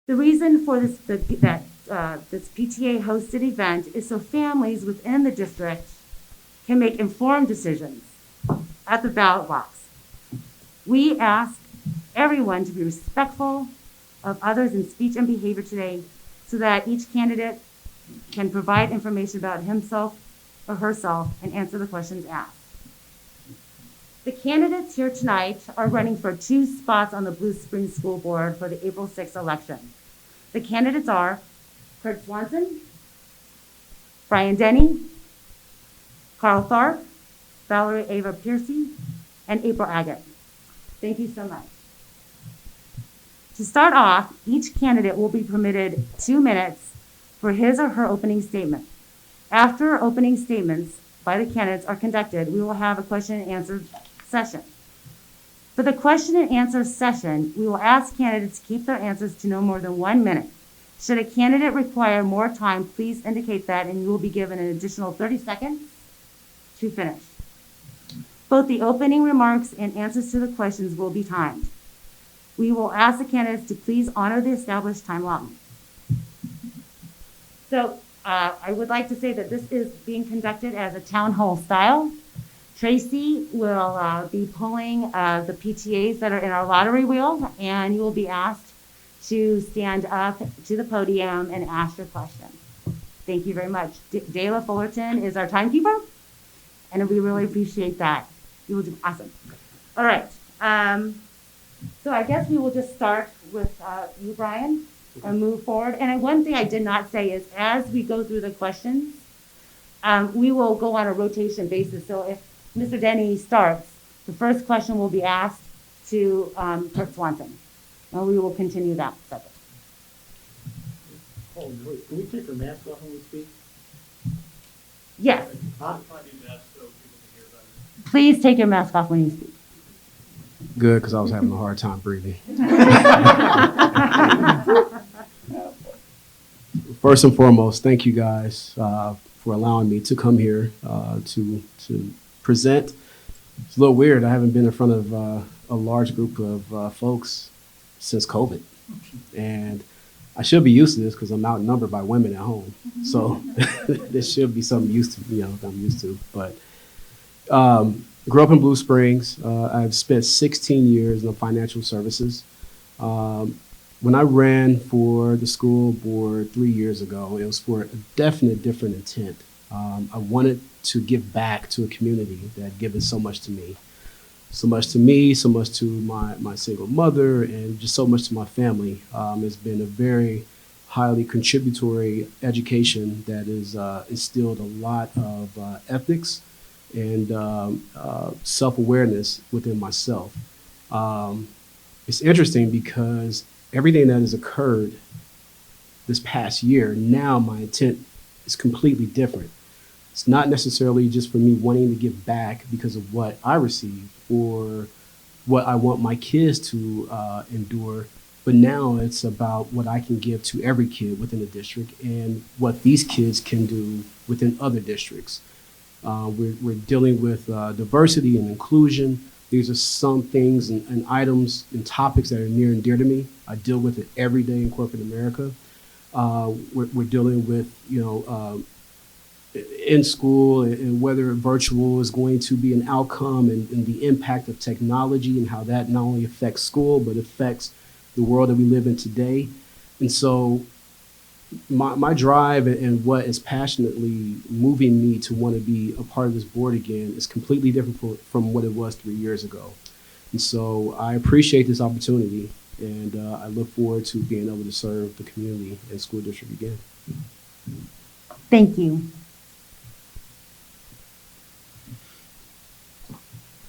The reason for this PTA hosted event is so families within the district can make informed decisions at the ballot box. We ask everyone to be respectful of others in speech and behavior today so that each candidate can provide information about himself or herself and answer the questions asked. The candidates here tonight are running for 2 spots on the Blue Springs School Board for the April 6th election. The candidates are Kurt Swanson, Brian Denny, Carl Tharp, Valerie Ava Piercy, and April Agate. Thank you so much. To start off, each candidate will be permitted 2 minutes for his or her opening statement. After opening statements by the candidates are conducted, we will have a question and answer session. For the question and answer session, we will ask candidates to keep their answers to no more than 1 minute. Should a candidate require more time, please indicate that and you will be given an additional 30 seconds to finish. Both the opening remarks and answers to the questions will be timed. We will ask the candidates to please honor the established time allotment. So I would like to say that this is being conducted as a town hall style. Tracy will be pulling the PTAs that are in our lottery wheel, and you will be asked to stand up to the podium and ask your question. Thank you very much. Dayla Fullerton is our timekeeper, and we really appreciate that. You will do awesome. All right. So I guess we will just start with you, Brian, and move forward. And one thing I did not say is as we go through the questions, we will go on a rotation basis. So if Mr. Denny starts, the first question will be asked to Kurt Swanson, and we will continue that subject. Oh, wait, can we take our mask off when we speak? Yes. Huh? Please take your mask off when you speak. Good, because I was having a hard time breathing. First and foremost, thank you guys for allowing me to come here to present. It's a little weird. I haven't been in front of a large group of folks since COVID. And I should be used to this because I'm outnumbered by women at home. So this should be something I'm used to. But grew up in Blue Springs. I've spent 16 years in financial services. When I ran for the school board 3 years ago, it was for a definite different intent. I wanted to give back to a community that had given so much to me. So much to me, so much to my single mother, and just so much to my family. It's been a very highly contributory education that has instilled a lot of ethics and self-awareness within myself. It's interesting because everything that has occurred this past year, now my intent is completely different. It's not necessarily just for me wanting to give back because of what I received or what I want my kids to endure, but now it's about what I can give to every kid within the district and what these kids can do within other districts. We're dealing with diversity and inclusion. These are some things and items and topics that are near and dear to me. I deal with it every day in corporate America. We're dealing with, in school and whether virtual is going to be an outcome and the impact of technology and how that not only affects school, but affects the world that we live in today. And so my drive and what is passionately moving me to want to be a part of this board again is completely different from what it was 3 years ago. And so I appreciate this opportunity, and I look forward to being able to serve the community and school district again. Thank you.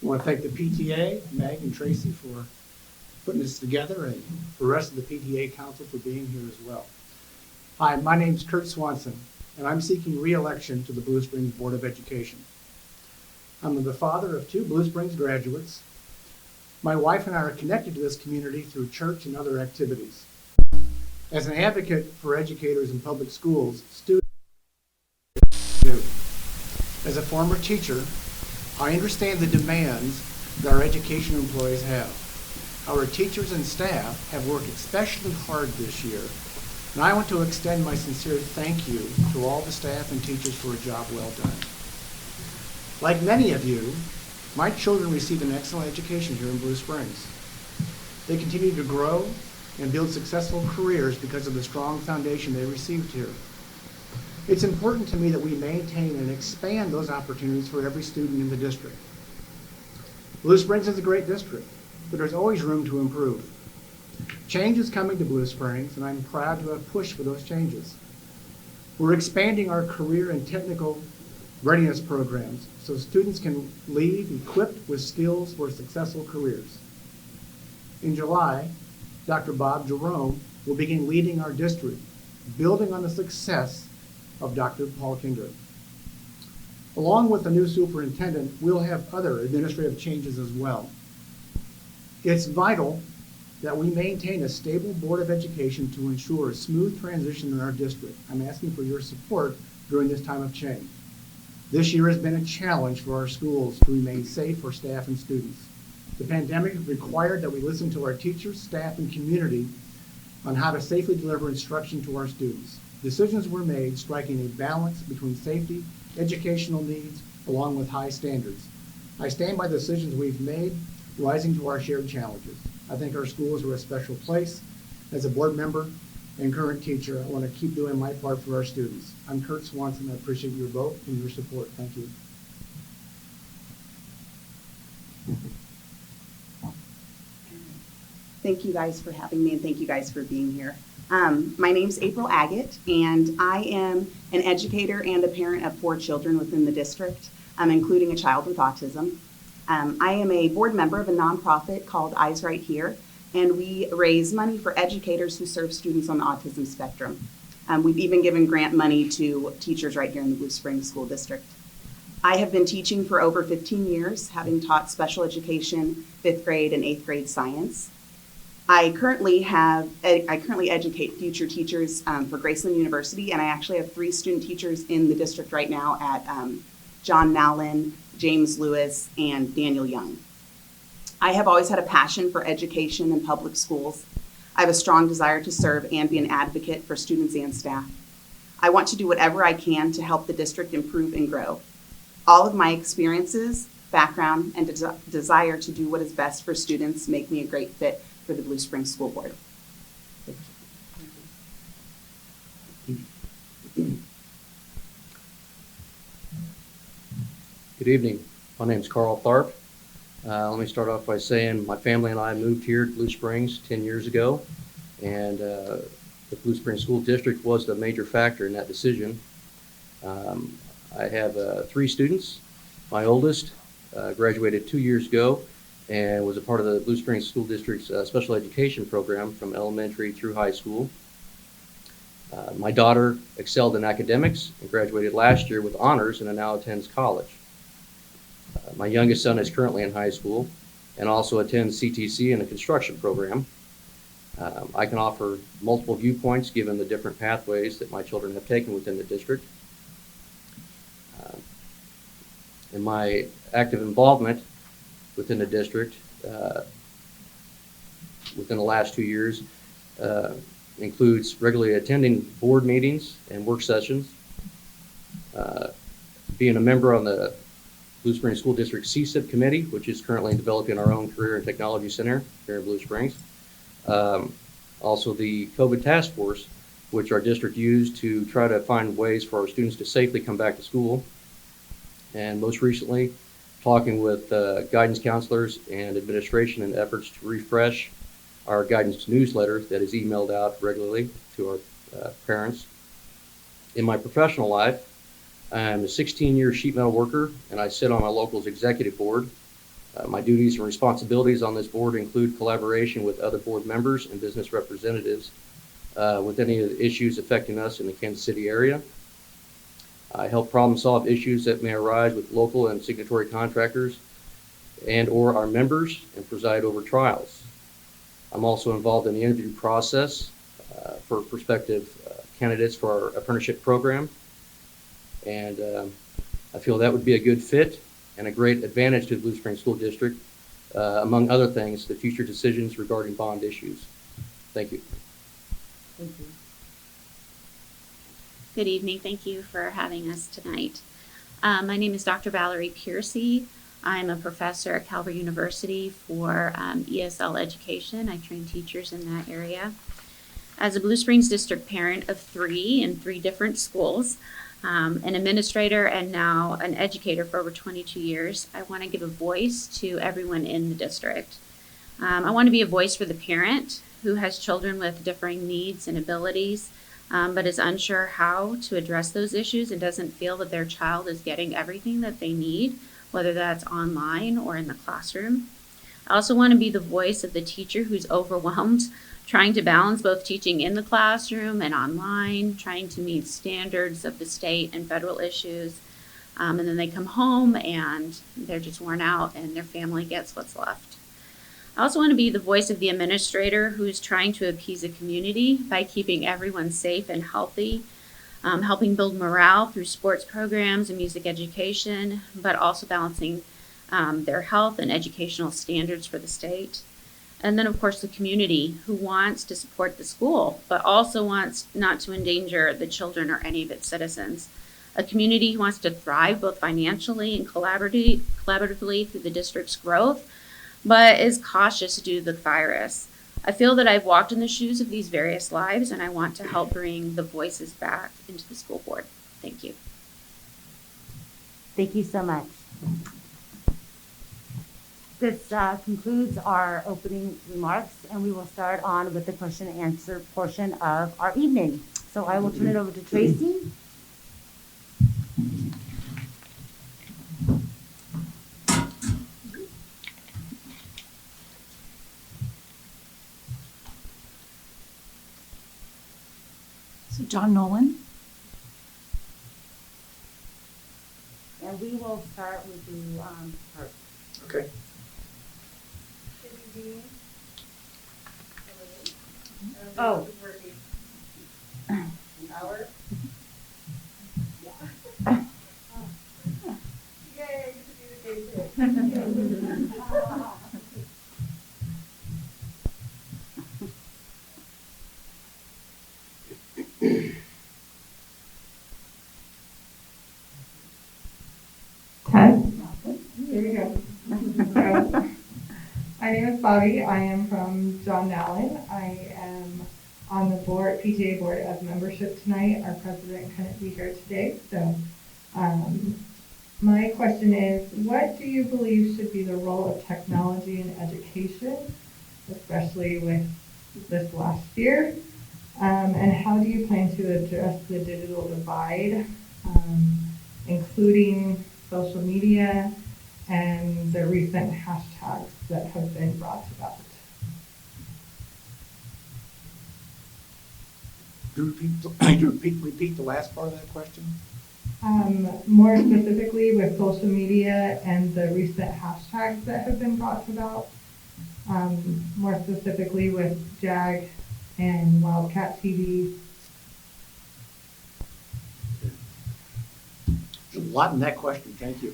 I want to thank the PTA, Meg and Tracy, for putting this together, and the rest of the PTA council for being here as well. Hi, my name is Kurt Swanson, and I'm seeking re-election to the Blue Springs Board of Education. I'm the father of 2 Blue Springs graduates. My wife and I are connected to this community through church and other activities. As an advocate for educators in public schools, students do. As a former teacher, I understand the demands that our education employees have. Our teachers and staff have worked especially hard this year, and I want to extend my sincere thank you to all the staff and teachers for a job well done. Like many of you, my children received an excellent education here in Blue Springs. They continue to grow and build successful careers because of the strong foundation they received here. It's important to me that we maintain and expand those opportunities for every student in the district. Blue Springs is a great district, but there's always room to improve. Change is coming to Blue Springs, and I'm proud to have pushed for those changes. We're expanding our career and technical readiness programs so students can leave equipped with skills for successful careers. In July, Dr. Bob Jerome will begin leading our district, building on the success of Dr. Paul Kindred. Along with the new superintendent, we'll have other administrative changes as well. It's vital that we maintain a stable Board of Education to ensure a smooth transition in our district. I'm asking for your support during this time of change. This year has been a challenge for our schools to remain safe for staff and students. The pandemic has required that we listen to our teachers, staff, and community on how to safely deliver instruction to our students. Decisions were made striking a balance between safety, educational needs, along with high standards. I stand by the decisions we've made, rising to our shared challenges. I think our schools are a special place. As a board member and current teacher, I want to keep doing my part for our students. I'm Kurt Swanson. I appreciate your vote and your support. Thank you. Thank you guys for having me, and thank you guys for being here. My name's April Agate, and I am an educator and a parent of 4 children within the district, including a child with autism. I am a board member of a nonprofit called Eyes Right Here, and we raise money for educators who serve students on the autism spectrum. We've even given grant money to teachers right here in the Blue Springs School District. I have been teaching for over 15 years, having taught special education, 5th grade and 8th grade science. I currently educate future teachers for Graceland University, and I actually have 3 student teachers in the district right now at John Nowlin, James Lewis, and Daniel Young. I have always had a passion for education and public schools. I have a strong desire to serve and be an advocate for students and staff. I want to do whatever I can to help the district improve and grow. All of my experiences, background, and desire to do what is best for students make me a great fit for the Blue Springs School Board. Good evening. My name is Carl Tharp. Let me start off by saying my family and I moved here to Blue Springs 10 years ago, and the Blue Springs School District was the major factor in that decision. I have 3 students. My oldest graduated 2 years ago and was a part of the Blue Springs School District's special education program from elementary through high school. My daughter excelled in academics and graduated last year with honors and now attends college. My youngest son is currently in high school and also attends CTC in a construction program. I can offer multiple viewpoints given the different pathways that my children have taken within the district. In my active involvement within the district within the last 2 years includes regularly attending board meetings and work sessions, being a member on the Blue Springs School District CSIP committee, which is currently developing our own Career and Technology Center here in Blue Springs. Also the COVID task force, which our district used to try to find ways for our students to safely come back to school. And most recently, talking with guidance counselors and administration in efforts to refresh our guidance newsletter that is emailed out regularly to our parents. In my professional life, I'm a 16-year sheet metal worker, and I sit on my local's executive board. My duties and responsibilities on this board include collaboration with other board members and business representatives with any of the issues affecting us in the Kansas City area. I help problem solve issues that may arise with local and signatory contractors and or our members and preside over trials. I'm also involved in the interview process for prospective candidates for our apprenticeship program. And I feel that would be a good fit and a great advantage to the Blue Springs School District among other things, the future decisions regarding bond issues. Thank you. Thank you. Good evening. Thank you for having us tonight. My name is Dr. Valerie Piercy. I'm a professor at Calvary University for ESL education. I train teachers in that area. As a Blue Springs district parent of 3 in 3 different schools, an administrator and now an educator for over 22 years, I want to give a voice to everyone in the district. I want to be a voice for the parent who has children with differing needs and abilities, but is unsure how to address those issues and doesn't feel that their child is getting everything that they need, whether that's online or in the classroom. I also want to be the voice of the teacher who's overwhelmed, trying to balance both teaching in the classroom and online, trying to meet standards of the state and federal issues. And then they come home and they're just worn out and their family gets what's left. I also want to be the voice of the administrator who's trying to appease a community by keeping everyone safe and healthy, helping build morale through sports programs and music education, but also balancing their health and educational standards for the state. And then, of course, the community who wants to support the school, but also wants not to endanger the children or any of its citizens. A community who wants to thrive both financially and collaboratively through the district's growth, but is cautious due to the virus. I feel that I've walked in the shoes of these various lives, and I want to help bring the voices back into the school board. Thank you. Thank you so much. This concludes our opening remarks, and we will start on with the question and answer portion of our evening. So I will turn it over to Tracy. So John Nolan. And we will start with the first. Okay. Oh. Here we go. My name is Bobby. I am from John Allen. I am on the board, PTA board of membership tonight. Our president couldn't be here today. So my question is, what do you believe should be the role of technology in education, especially with this last year? And how do you plan to address the digital divide, including social media and the recent hashtags that have been brought about? Could you repeat the last part of that question? More specifically with social media and the recent hashtags that have been brought about, more specifically with JAG and Wildcat TV. There's a lot in that question, thank you.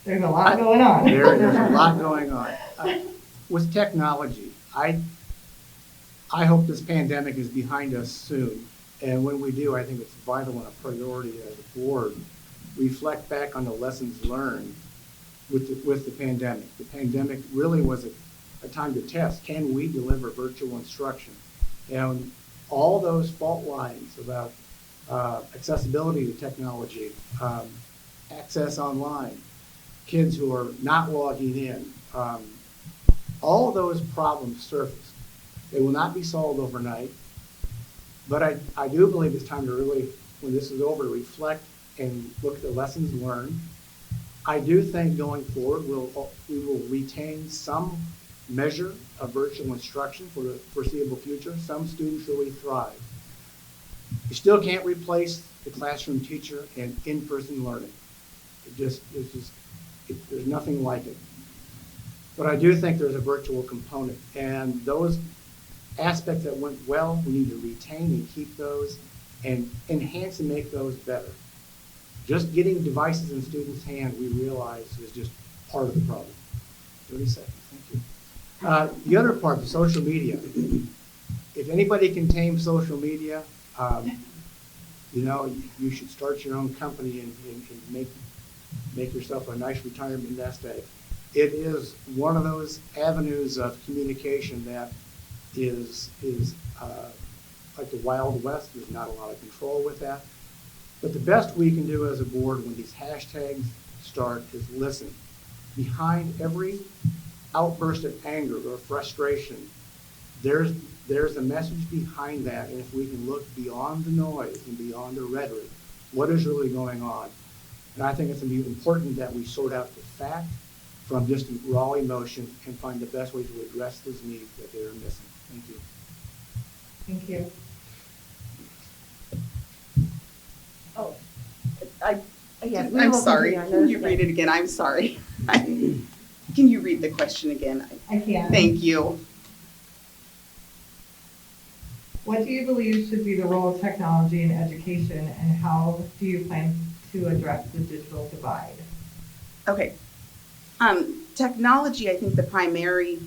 There's a lot going on. There's a lot going on. With technology, I hope this pandemic is behind us soon. And when we do, I think it's vital and a priority as a board. Reflect back on the lessons learned with the pandemic. The pandemic really was a time to test, can we deliver virtual instruction? And all those fault lines about accessibility to technology, access online, kids who are not logging in, all those problems surfaced. They will not be solved overnight, but I do believe it's time to really, when this is over, reflect and look at the lessons learned. I do think going forward, we will retain some measure of virtual instruction for the foreseeable future. Some students really thrive. You still can't replace the classroom teacher and in-person learning. There's nothing like it. But I do think there's a virtual component, and those aspects that went well, we need to retain and keep those and enhance and make those better. Just getting devices in students' hands, we realize, is just part of the problem. 30 seconds, thank you. The other part, the social media. If anybody can tame social media, you know, you should start your own company and make yourself a nice retirement nest egg. It is one of those avenues of communication that is like the Wild West. There's not a lot of control with that. But the best we can do as a board when these hashtags start is listen. Behind every outburst of anger or frustration, there's a message behind that, and if we can look beyond the noise and beyond the rhetoric, what is really going on? And I think it's going to be important that we sort out the fact from just raw emotion and find the best way to address those needs that they're missing. Thank you. Thank you. Yes, we I'm will sorry. continue. I Can you noticed read that. it again? I'm sorry. Can you read the question again? I can. Thank you. What do you believe should be the role of technology in education, and how do you plan to address the digital divide? Okay. Technology, I think the primary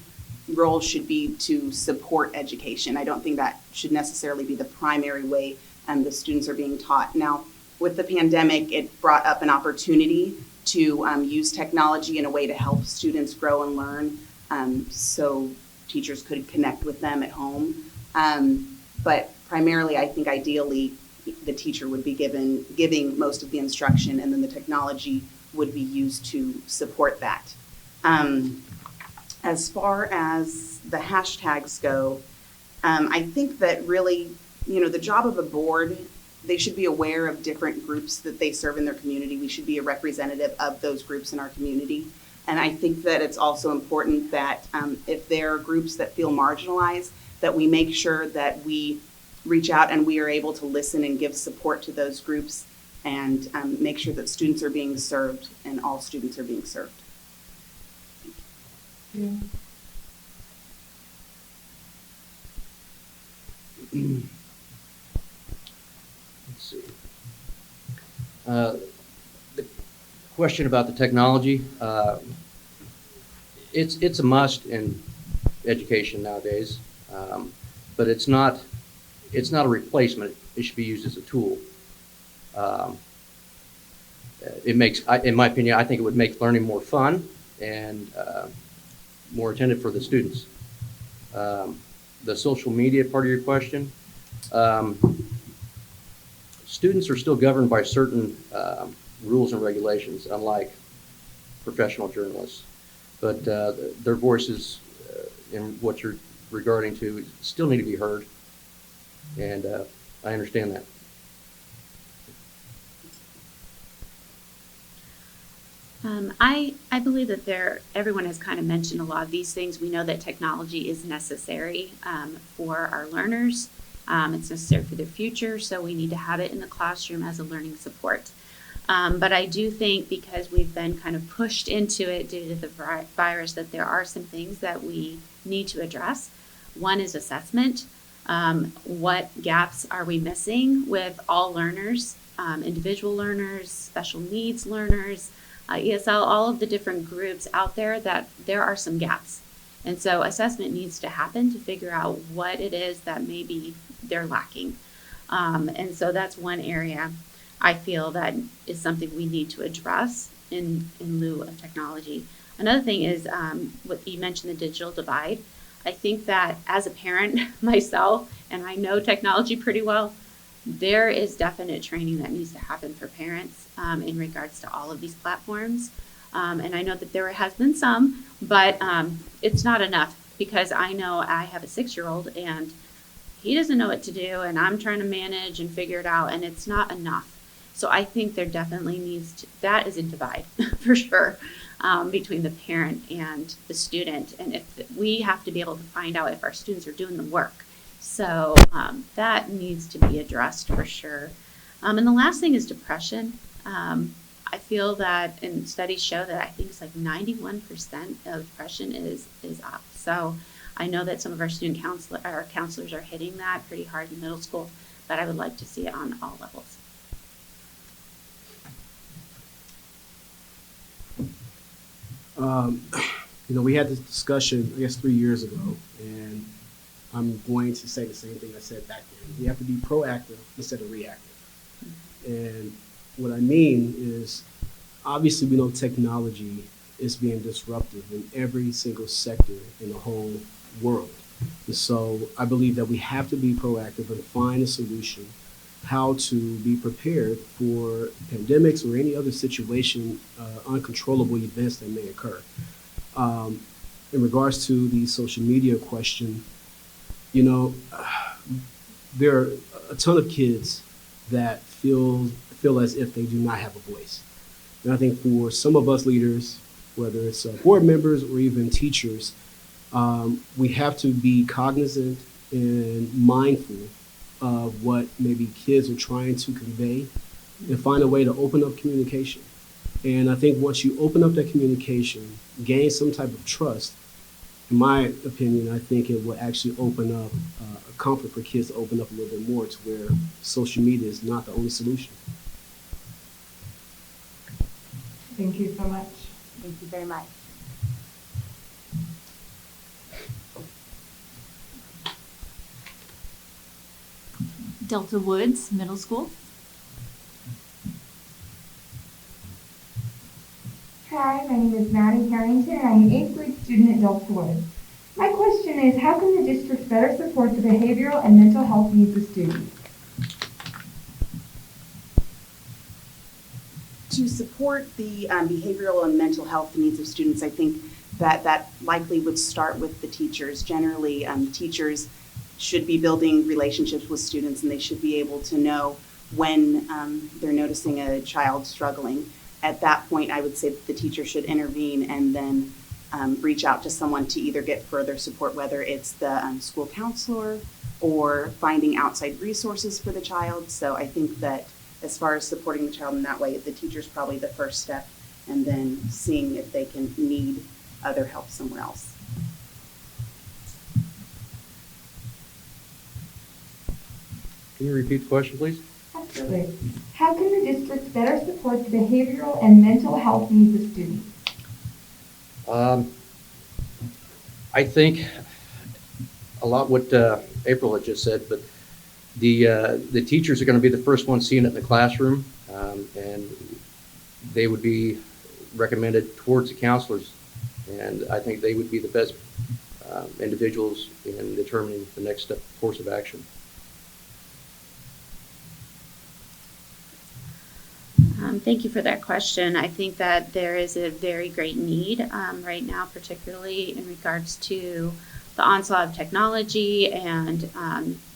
role should be to support education. I don't think that should necessarily be the primary way the students are being taught. Now, with the pandemic, it brought up an opportunity to use technology in a way to help students grow and learn, so teachers could connect with them at home. But primarily, I think ideally, the teacher would be giving most of the instruction, and then the technology would be used to support that. As far as the hashtags go, I think that really, the job of a board, they should be aware of different groups that they serve in their community. We should be a representative of those groups in our community. And I think that it's also important that if there are groups that feel marginalized, that we make sure that we reach out and we are able to listen and give support to those groups, and make sure that students are being served and all students are being served. Yeah. Let's see. The question about the technology, it's a must in education nowadays, but it's not a replacement. It should be used as a tool. It makes, in my opinion, I think it would make learning more fun and more attentive for the students. The social media part of your question, students are still governed by certain rules and regulations, unlike professional journalists. But their voices in what you're regarding to still need to be heard, and I understand that. I believe that everyone has kind of mentioned a lot of these things. We know that technology is necessary for our learners. It's necessary for their future, so we need to have it in the classroom as a learning support. But I do think, because we've been kind of pushed into it due to the virus, that there are some things that we need to address. One is assessment. What gaps are we missing with all learners, individual learners, special needs learners, ESL, all of the different groups out there, that there are some gaps. And so assessment needs to happen to figure out what it is that maybe they're lacking. And so that's one area I feel that is something we need to address in lieu of technology. Another thing is what you mentioned, the digital divide. I think that as a parent myself, and I know technology pretty well, there is definite training that needs to happen for parents in regards to all of these platforms. And I know that there has been some, but it's not enough, because I know I have a 6-year-old and he doesn't know what to do, and I'm trying to manage and figure it out, and it's not enough. So I think there definitely needs to, that is a divide for sure, between the parent and the student. And if we have to be able to find out if our students are doing the work. So that needs to be addressed for sure. And the last thing is depression. I feel that, and studies show that I think it's like 91% of depression is up. So I know that some of our counselors are hitting that pretty hard in middle school, but I would like to see it on all levels. Um, we had this discussion, I guess, 3 years ago, and I'm going to say the same thing I said back then. We have to be proactive instead of reactive. And what I mean is, obviously, we know technology is being disruptive in every single sector in the whole world. And so I believe that we have to be proactive and find a solution how to be prepared for pandemics or any other situation, uncontrollable events that may occur. In regards to the social media question, there are a ton of kids that feel as if they do not have a voice. And I think for some of us leaders, whether it's board members or even teachers, we have to be cognizant and mindful of what maybe kids are trying to convey and find a way to open up communication. And I think once you open up that communication, gain some type of trust, in my opinion, I think it will actually open up a comfort for kids to open up a little bit more to where social media is not the only solution. Thank you so much. Thank you very much. Delta Woods Middle School. Hi, my name is Maddie Harrington, and I'm an 8th grade student at Delta Woods. My question is, how can the district better support the behavioral and mental health needs of students? To support the behavioral and mental health needs of students, I think that likely would start with the teachers. Generally, teachers should be building relationships with students, and they should be able to know when they're noticing a child struggling. At that point, I would say that the teacher should intervene and then reach out to someone to either get further support, whether it's the school counselor or finding outside resources for the child. So I think that as far as supporting the child in that way, the teacher's probably the first step, and then seeing if they can need other help somewhere else. Can you repeat the question, please? Absolutely. How can the district better support the behavioral and mental health needs of students? I think a lot what April had just said, but the teachers are going to be the first ones seeing it in the classroom, and they would be recommended towards the counselors, and I think they would be the best individuals in determining the next step course of action. Thank you for that question. I think that there is a very great need right now, particularly in regards to the onslaught of technology, and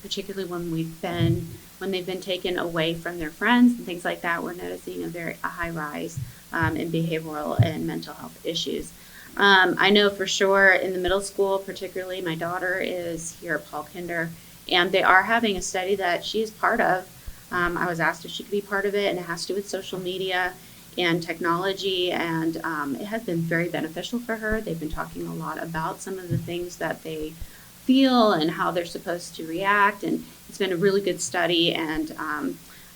particularly when they've been taken away from their friends and things like that. We're noticing a high rise in behavioral and mental health issues. I know for sure in the middle school, particularly, my daughter is here at Paul Kinder, and they are having a study that she is part of. I was asked if she could be part of it, and it has to do with social media and technology, and it has been very beneficial for her. They've been talking a lot about some of the things that they feel and how they're supposed to react, and it's been a really good study, and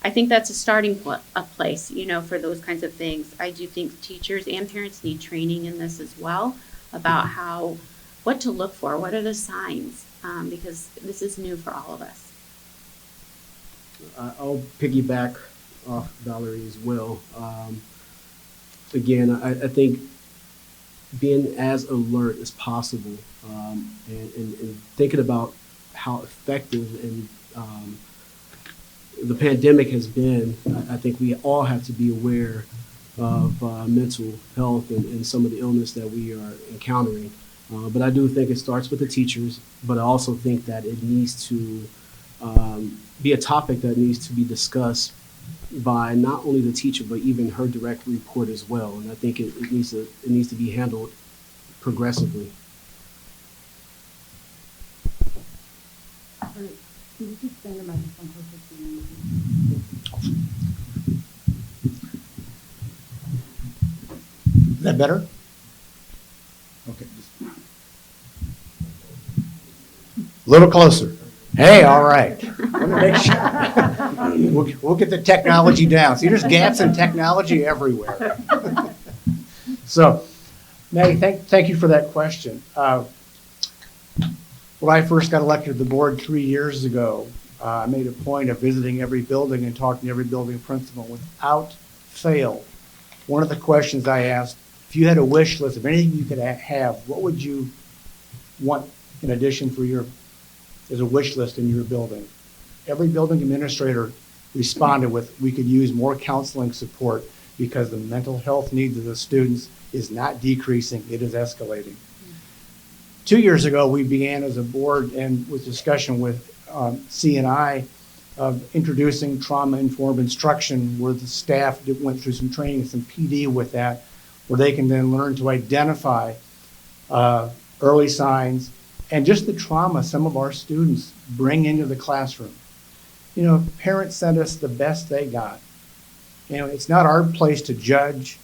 I think that's a starting place, for those kinds of things. I do think teachers and parents need training in this as well about what to look for, what are the signs, because this is new for all of us. I'll piggyback off Valerie as well. Again, I think being as alert as possible, and thinking about how effective and the pandemic has been. I think we all have to be aware of mental health and some of the illness that we are encountering. But I do think it starts with the teachers, but I also think that it needs to be a topic that needs to be discussed by not only the teacher, but even her direct report as well. And I think it needs to be handled progressively. Can you just bring the microphone closer to you? Is that better? Okay. A little closer. Hey, all right. Want to make sure. We'll get the technology down. See, there's gaps in technology everywhere. So, Maggie, thank you for that question. When I first got elected to the board 3 years ago, I made a point of visiting every building and talking to every building principal. Without fail, one of the questions I asked, if you had a wish list of anything you could have, what would you want in addition as a wish list in your building? Every building administrator responded with, we could use more counseling support because the mental health needs of the students is not decreasing, it is escalating. 2 years ago, we began as a board and with discussion with C&I of introducing trauma-informed instruction where the staff went through some training, some PD with that, where they can then learn to identify early signs and just the trauma some of our students bring into the classroom. You know, parents sent us the best they got. You know, it's not our place to judge,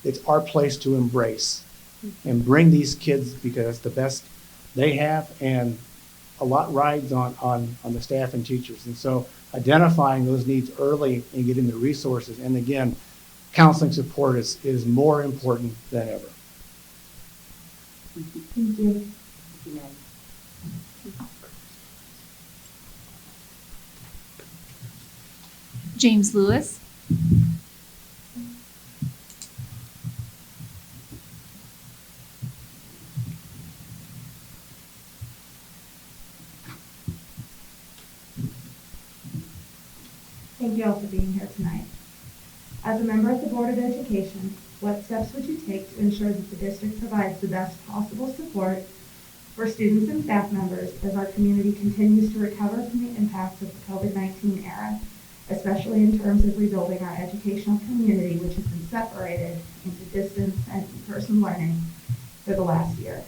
it's our place to embrace and bring these kids because it's the best they have, and a lot rides on the staff and teachers. And so identifying those needs early and getting the resources, and again, counseling support is more important than ever. Thank you. James Lewis. Thank you all for being here tonight. As a member of the Board of Education, what steps would you take to ensure that the district provides the best possible support for students and staff members as our community continues to recover from the impacts of the COVID-19 era, especially in terms of rebuilding our educational community, which has been separated into distance and in-person learning for the last year?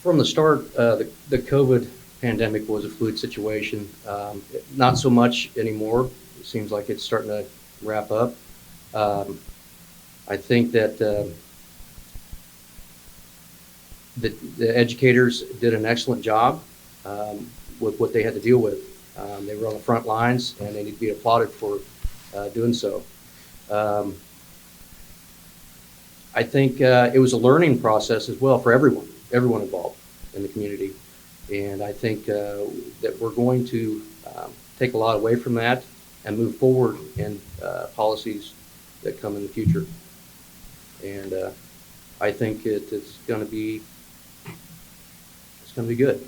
From the start, the COVID pandemic was a fluid situation. Not so much anymore. It seems like it's starting to wrap up. I think that the educators did an excellent job with what they had to deal with. They were on the front lines, and they need to be applauded for doing so. I think it was a learning process as well for everyone involved in the community. And I think that we're going to take a lot away from that and move forward in policies that come in the future. And I think it's going to be good.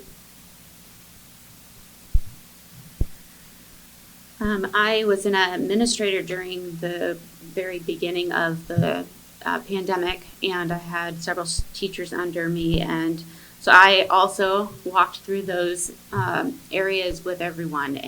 I was an administrator during the very beginning of the pandemic, and I had several teachers under me, and so I also walked through those areas with everyone,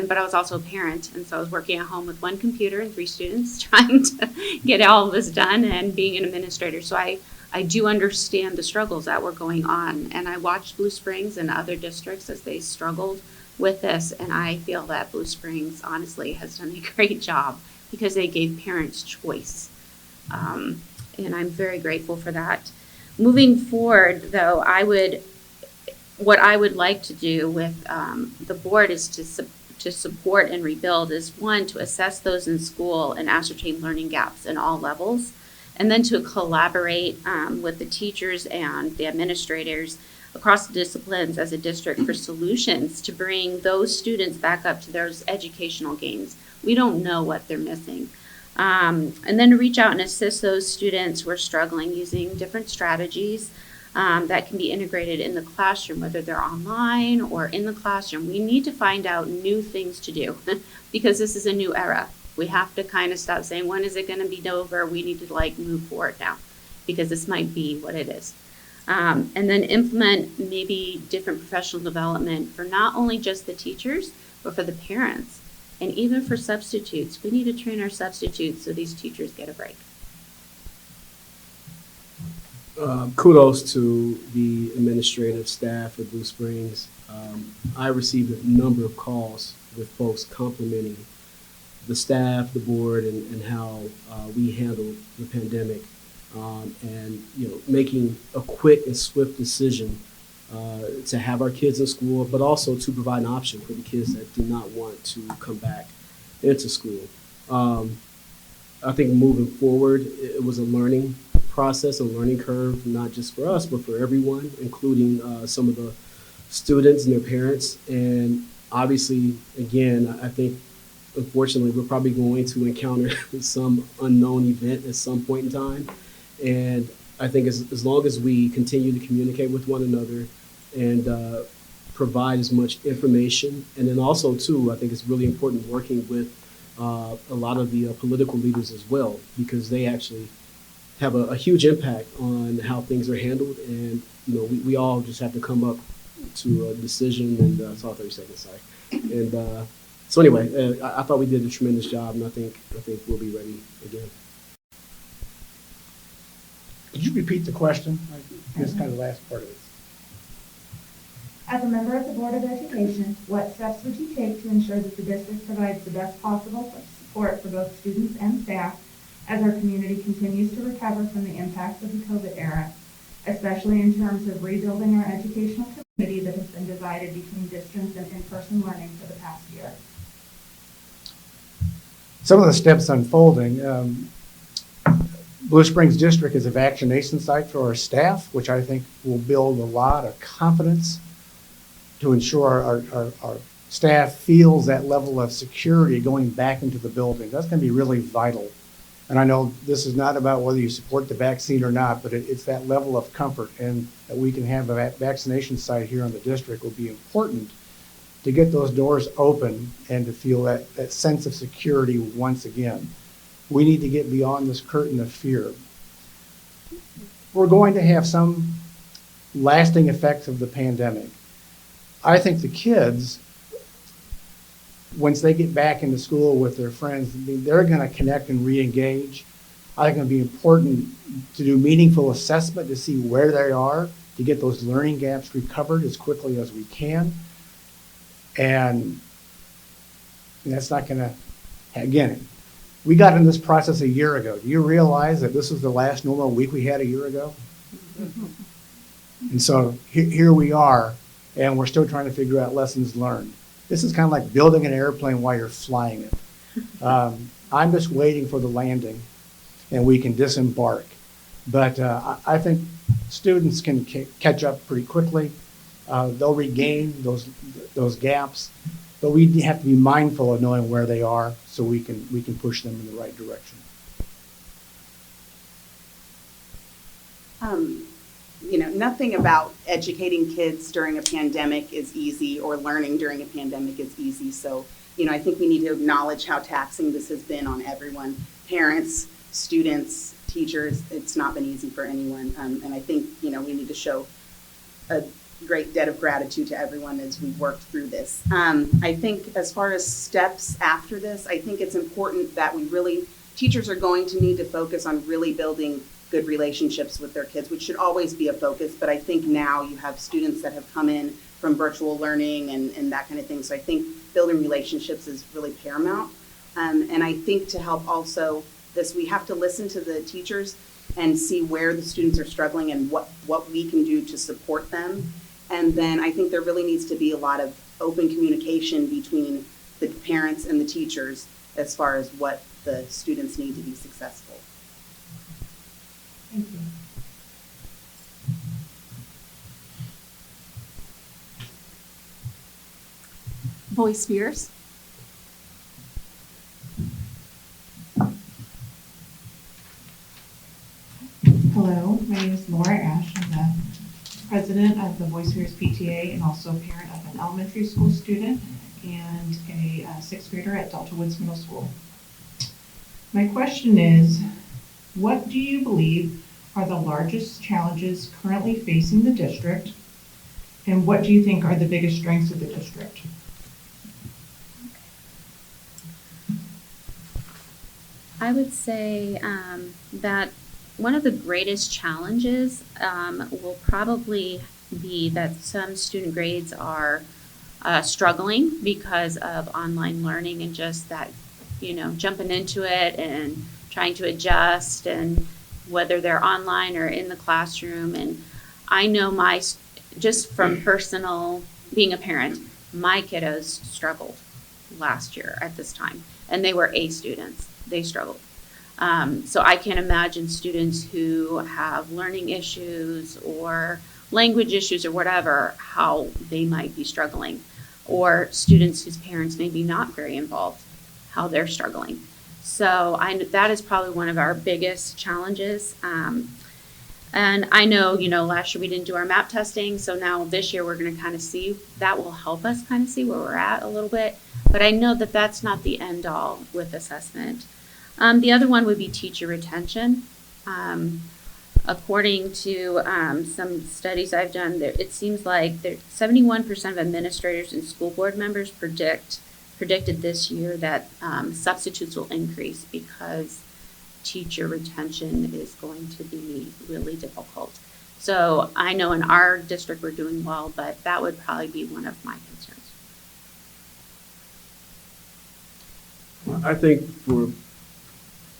but I was also a parent, and so I was working at home with one computer and 3 students trying to get all of this done and being an administrator. So I do understand the struggles that were going on, and I watched Blue Springs and other districts as they struggled with this, and I feel that Blue Springs honestly has done a great job because they gave parents choice. And I'm very grateful for that. Moving forward, though, what I would like to do with the board is to support and rebuild is, one, to assess those in school and ascertain learning gaps in all levels, and then to collaborate with the teachers and the administrators across the disciplines as a district for solutions to bring those students back up to those educational gains. We don't know what they're missing. And then to reach out and assist those students who are struggling using different strategies that can be integrated in the classroom, whether they're online or in the classroom. We need to find out new things to do because this is a new era. We have to kind of stop saying, when is it going to be over? We need to move forward now because this might be what it is. And then implement maybe different professional development for not only just the teachers, but for the parents. And even for substitutes, we need to train our substitutes so these teachers get a break. Kudos to the administrative staff at Blue Springs. I received a number of calls with folks complimenting the staff, the board, and how we handled the pandemic, and making a quick and swift decision to have our kids in school, but also to provide an option for the kids that do not want to come back into school. I think moving forward, it was a learning process, a learning curve, not just for us, but for everyone, including some of the students and their parents. And obviously, again, I think, unfortunately, we're probably going to encounter some unknown event at some point in time. And I think as long as we continue to communicate with one another and provide as much information, and then also, too, I think it's really important working with a lot of the political leaders as well, because they actually have a huge impact on how things are handled. And, we all just have to come up to a decision. And it's all 30 seconds, sorry. And so anyway, I thought we did a tremendous job, and I think we'll be ready again. Could you repeat the question? I missed kind of the last part of it. As a member of the Board of Education, what steps would you take to ensure that the district provides the best possible support for both students and staff as our community continues to recover from the impacts of the COVID era, especially in terms of rebuilding our educational community that has been divided between distance and in-person learning for the past year? Some of the steps unfolding. Blue Springs District is a vaccination site for our staff, which I think will build a lot of confidence to ensure our staff feels that level of security going back into the building. That's going to be really vital. And I know this is not about whether you support the vaccine or not, but it's that level of comfort, and that we can have a vaccination site here in the district will be important to get those doors open and to feel that sense of security once again. We need to get beyond this curtain of fear. We're going to have some lasting effects of the pandemic. I think the kids, once they get back into school with their friends, they're going to connect and re-engage. I think it's going to be important to do meaningful assessment to see where they are, to get those learning gaps recovered as quickly as we can. And that's not going to, again, we got in this process a year ago. Do you realize that this was the last normal week we had a year ago? And so here we are, and we're still trying to figure out lessons learned. This is kind of like building an airplane while you're flying it. I'm just waiting for the landing, and we can disembark. But I think students can catch up pretty quickly. They'll regain those gaps, but we have to be mindful of knowing where they are so we can push them in the right direction. Nothing about educating kids during a pandemic is easy, or learning during a pandemic is easy. So, I think we need to acknowledge how taxing this has been on everyone, parents, students, teachers. It's not been easy for anyone. And I think, we need to show a great debt of gratitude to everyone as we've worked through this. I think as far as steps after this, I think it's important that teachers are going to need to focus on really building good relationships with their kids, which should always be a focus. But I think now you have students that have come in from virtual learning and that kind of thing. So I think building relationships is really paramount. And I think to help also this, we have to listen to the teachers and see where the students are struggling and what we can do to support them. And then I think there really needs to be a lot of open communication between the parents and the teachers as far as what the students need to be successful. Thank you. Voice Spears. Hello, my name is Laura Ash. I'm the president of the Voice Spears PTA and also a parent of an elementary school student and a sixth grader at Delta Woods Middle School. My question is, what do you believe are the largest challenges currently facing the district, and what do you think are the biggest strengths of the district? I would say that one of the greatest challenges will probably be that some student grades are struggling because of online learning and just that, jumping into it and trying to adjust, and whether they're online or in the classroom. And I know just from personal being a parent, my kiddos struggled last year at this time, and they were A students. They struggled. So I can imagine students who have learning issues or language issues or whatever, how they might be struggling, or students whose parents may be not very involved, how they're struggling. So that is probably one of our biggest challenges. And I know, last year we didn't do our MAP testing, so now this year we're going to kind of see, that will help us kind of see where we're at a little bit. But I know that that's not the end all with assessment. The other one would be teacher retention. According to some studies I've done, it seems like 71% of administrators and school board members predicted this year that substitutes will increase because teacher retention is going to be really difficult. So I know in our district we're doing well, but that would probably be one of my concerns. I think for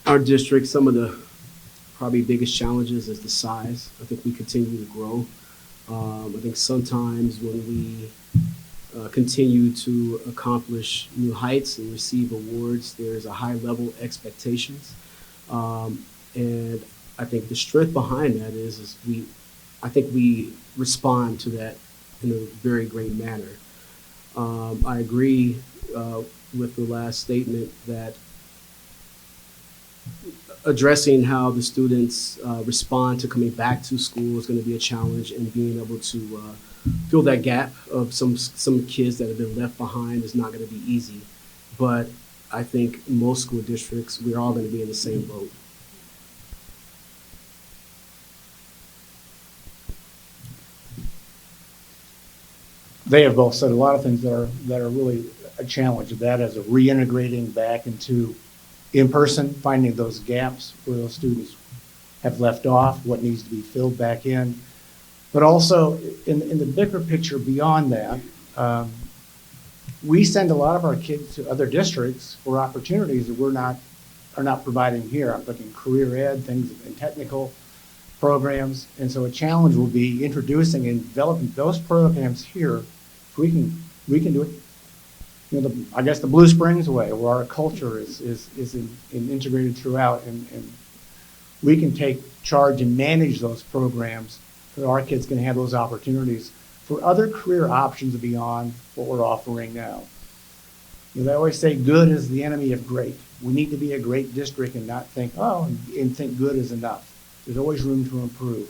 our district, some of the probably biggest challenges is the size. I think we continue to grow. I think sometimes when we continue to accomplish new heights and receive awards, there's a high level expectations. And I think the strength behind that is I think we respond to that in a very great manner. I agree with the last statement that addressing how the students respond to coming back to school is going to be a challenge, and being able to fill that gap of some kids that have been left behind is not going to be easy. But I think most school districts, we're all going to be in the same boat. They have both said a lot of things that are really a challenge. That is reintegrating back into in-person, finding those gaps where those students have left off, what needs to be filled back in. But also in the bigger picture beyond that, we send a lot of our kids to other districts for opportunities that are not providing here. I'm looking career ed, things in technical programs. And so a challenge will be introducing and developing those programs here. If we can do it, I guess the Blue Springs way, where our culture is integrated throughout, and we can take charge and manage those programs so our kids can have those opportunities for other career options beyond what we're offering now. They always say good is the enemy of great. We need to be a great district and not think, and think good is enough. There's always room to improve.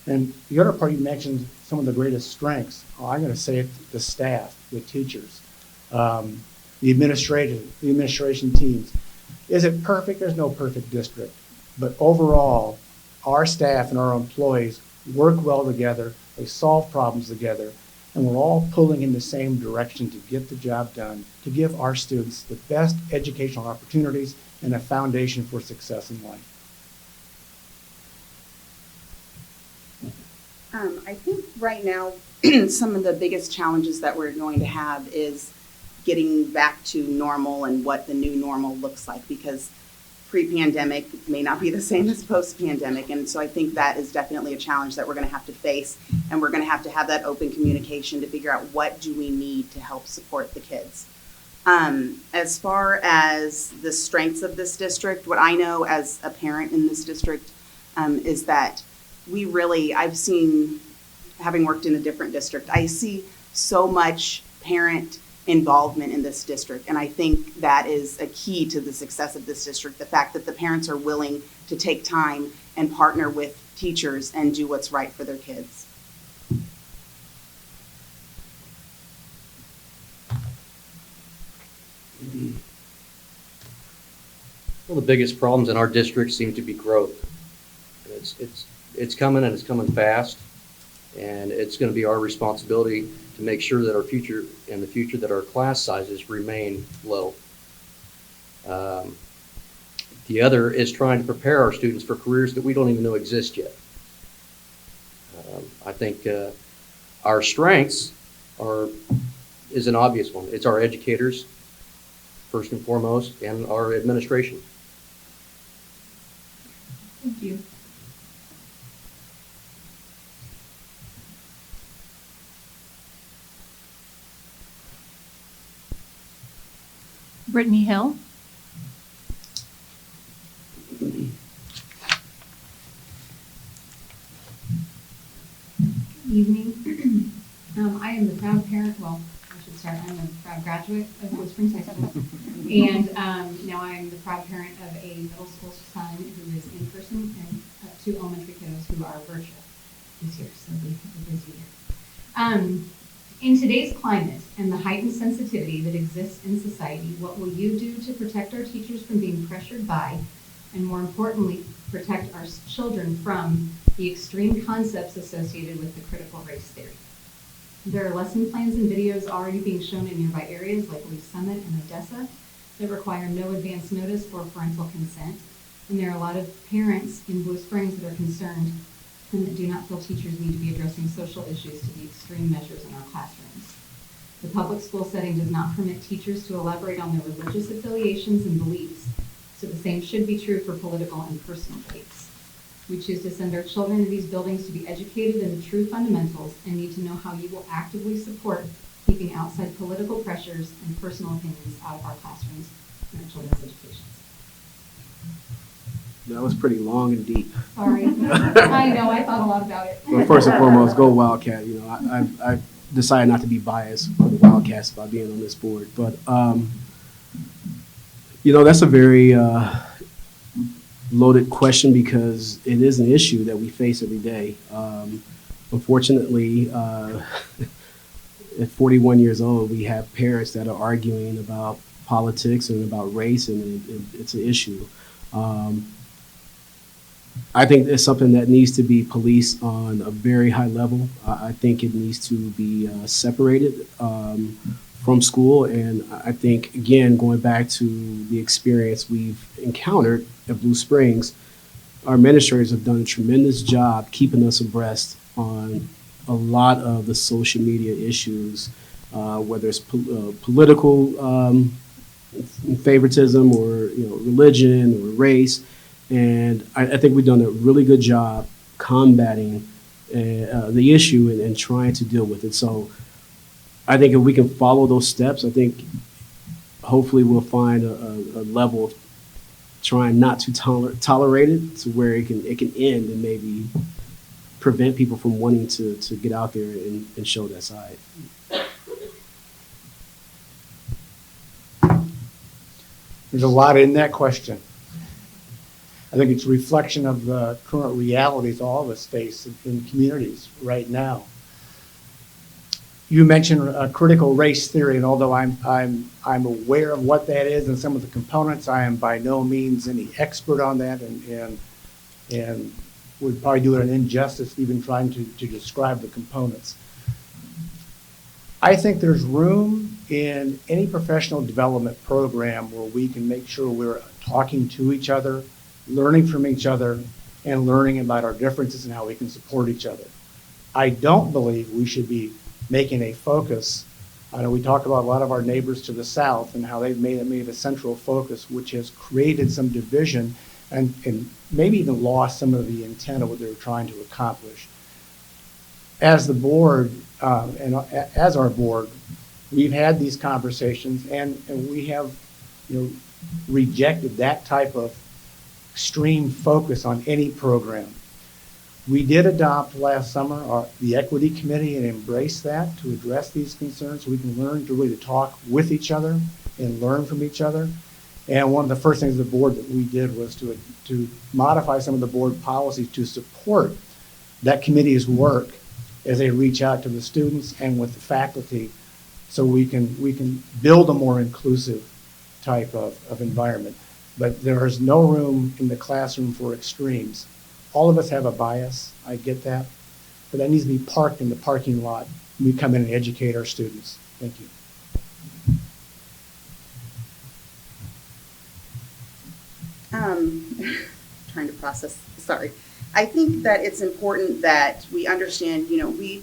And the other part, you mentioned some of the greatest strengths. I'm going to say it, the staff, the teachers, the administration teams. Is it perfect? There's no perfect district. But overall, our staff and our employees work well together. They solve problems together. And we're all pulling in the same direction to get the job done, to give our students the best educational opportunities and a foundation for success in life. I think right now, some of the biggest challenges that we're going to have is getting back to normal and what the new normal looks like, because pre-pandemic may not be the same as post-pandemic. And so I think that is definitely a challenge that we're going to have to face, and we're going to have that open communication to figure out what do we need to help support the kids. As far as the strengths of this district, what I know as a parent in this district is that I've seen, having worked in a different district, I see so much parent involvement in this district. And I think that is a key to the success of this district, the fact that the parents are willing to take time and partner with teachers and do what's right for their kids. One of the biggest problems in our district seems to be growth. It's coming, and it's coming fast, and it's going to be our responsibility to make sure that in the future that our class sizes remain low. The other is trying to prepare our students for careers that we don't even know exist yet. I think our strengths is an obvious one. It's our educators, first and foremost, and our administration. Thank you. Brittany Hill. Evening. I am the proud parent, well, I should start, I'm a proud graduate of Blue Springs High School. And now I'm the proud parent of a middle school son who is in person and two elementary kiddos who are virtual this year, so we have a busy year. In today's climate and the heightened sensitivity that exists in society, what will you do to protect our teachers from being pressured by, and more importantly, protect our children from the extreme concepts associated with the critical race theory? There are lesson plans and videos already being shown in nearby areas like Lee Summit and Odessa that require no advance notice or parental consent. And there are a lot of parents in Blue Springs that are concerned and that do not feel teachers need to be addressing social issues to the extreme measures in our classrooms. The public school setting does not permit teachers to elaborate on their religious affiliations and beliefs, so the same should be true for political and personal beliefs. We choose to send our children to these buildings to be educated in the true fundamentals and need to know how you will actively support keeping outside political pressures and personal opinions out of our classrooms and our children's educations. That was pretty long and deep. Sorry. I know, I thought a lot about it. Well, first and foremost, go Wildcat. You know, I decided not to be biased for the Wildcats by being on this board. But, you know, that's a very loaded question because it is an issue that we face every day. Unfortunately, at 41 years old, we have parents that are arguing about politics and about race, and it's an issue. I think it's something that needs to be policed on a very high level. I think it needs to be separated from school. And I think, again, going back to the experience we've encountered at Blue Springs, our administrators have done a tremendous job keeping us abreast on a lot of the social media issues, whether it's political favoritism or religion or race. And I think we've done a really good job combating the issue and trying to deal with it. So I think if we can follow those steps, I think hopefully we'll find a level of trying not to tolerate it to where it can end and maybe prevent people from wanting to get out there and show that side. There's a lot in that question. I think it's a reflection of the current realities all of us face in communities right now. You mentioned critical race theory, and although I'm aware of what that is and some of the components, I am by no means any expert on that, and would probably do it an injustice even trying to describe the components. I think there's room in any professional development program where we can make sure we're talking to each other, learning from each other, and learning about our differences and how we can support each other. I don't believe we should be making a focus. I know we talk about a lot of our neighbors to the south and how they've made it a central focus, which has created some division and maybe even lost some of the intent of what they were trying to accomplish. As the board, and as our board, we've had these conversations and we have rejected that type of extreme focus on any program. We did adopt last summer the Equity Committee and embrace that to address these concerns so we can learn to really talk with each other and learn from each other. And one of the first things the board that we did was to modify some of the board policies to support that committee's work as they reach out to the students and with the faculty so we can build a more inclusive type of environment. But there is no room in the classroom for extremes. All of us have a bias, I get that, but that needs to be parked in the parking lot when we come in and educate our students. Thank you. Trying to process, sorry. I think that it's important that we understand, we,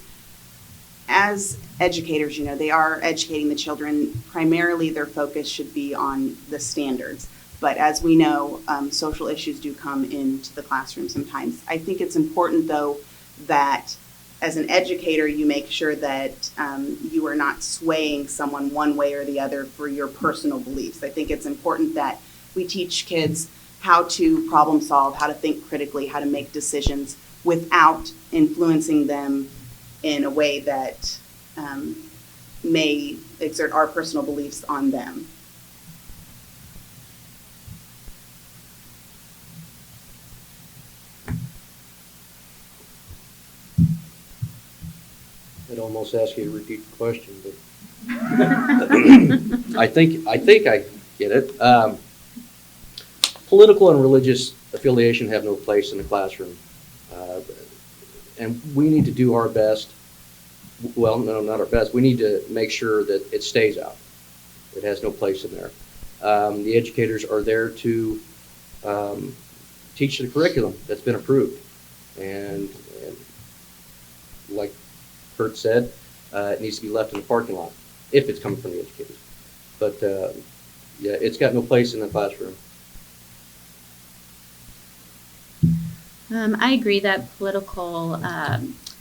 as educators, they are educating the children. Primarily their focus should be on the standards. But as we know, social issues do come into the classroom sometimes. I think it's important, though, that as an educator, you make sure that you are not swaying someone one way or the other for your personal beliefs. I think it's important that we teach kids how to problem solve, how to think critically, how to make decisions without influencing them in a way that may exert our personal beliefs on them. I'd almost ask you to repeat the question, but I think I get it. Political and religious affiliation have no place in the classroom, and we need to do our best. Well, no, not our best. We need to make sure that it stays out. It has no place in there. The educators are there to teach the curriculum that's been approved, and like Kurt said, it needs to be left in the parking lot if it's coming from the educators. But yeah, it's got no place in the classroom. I agree that political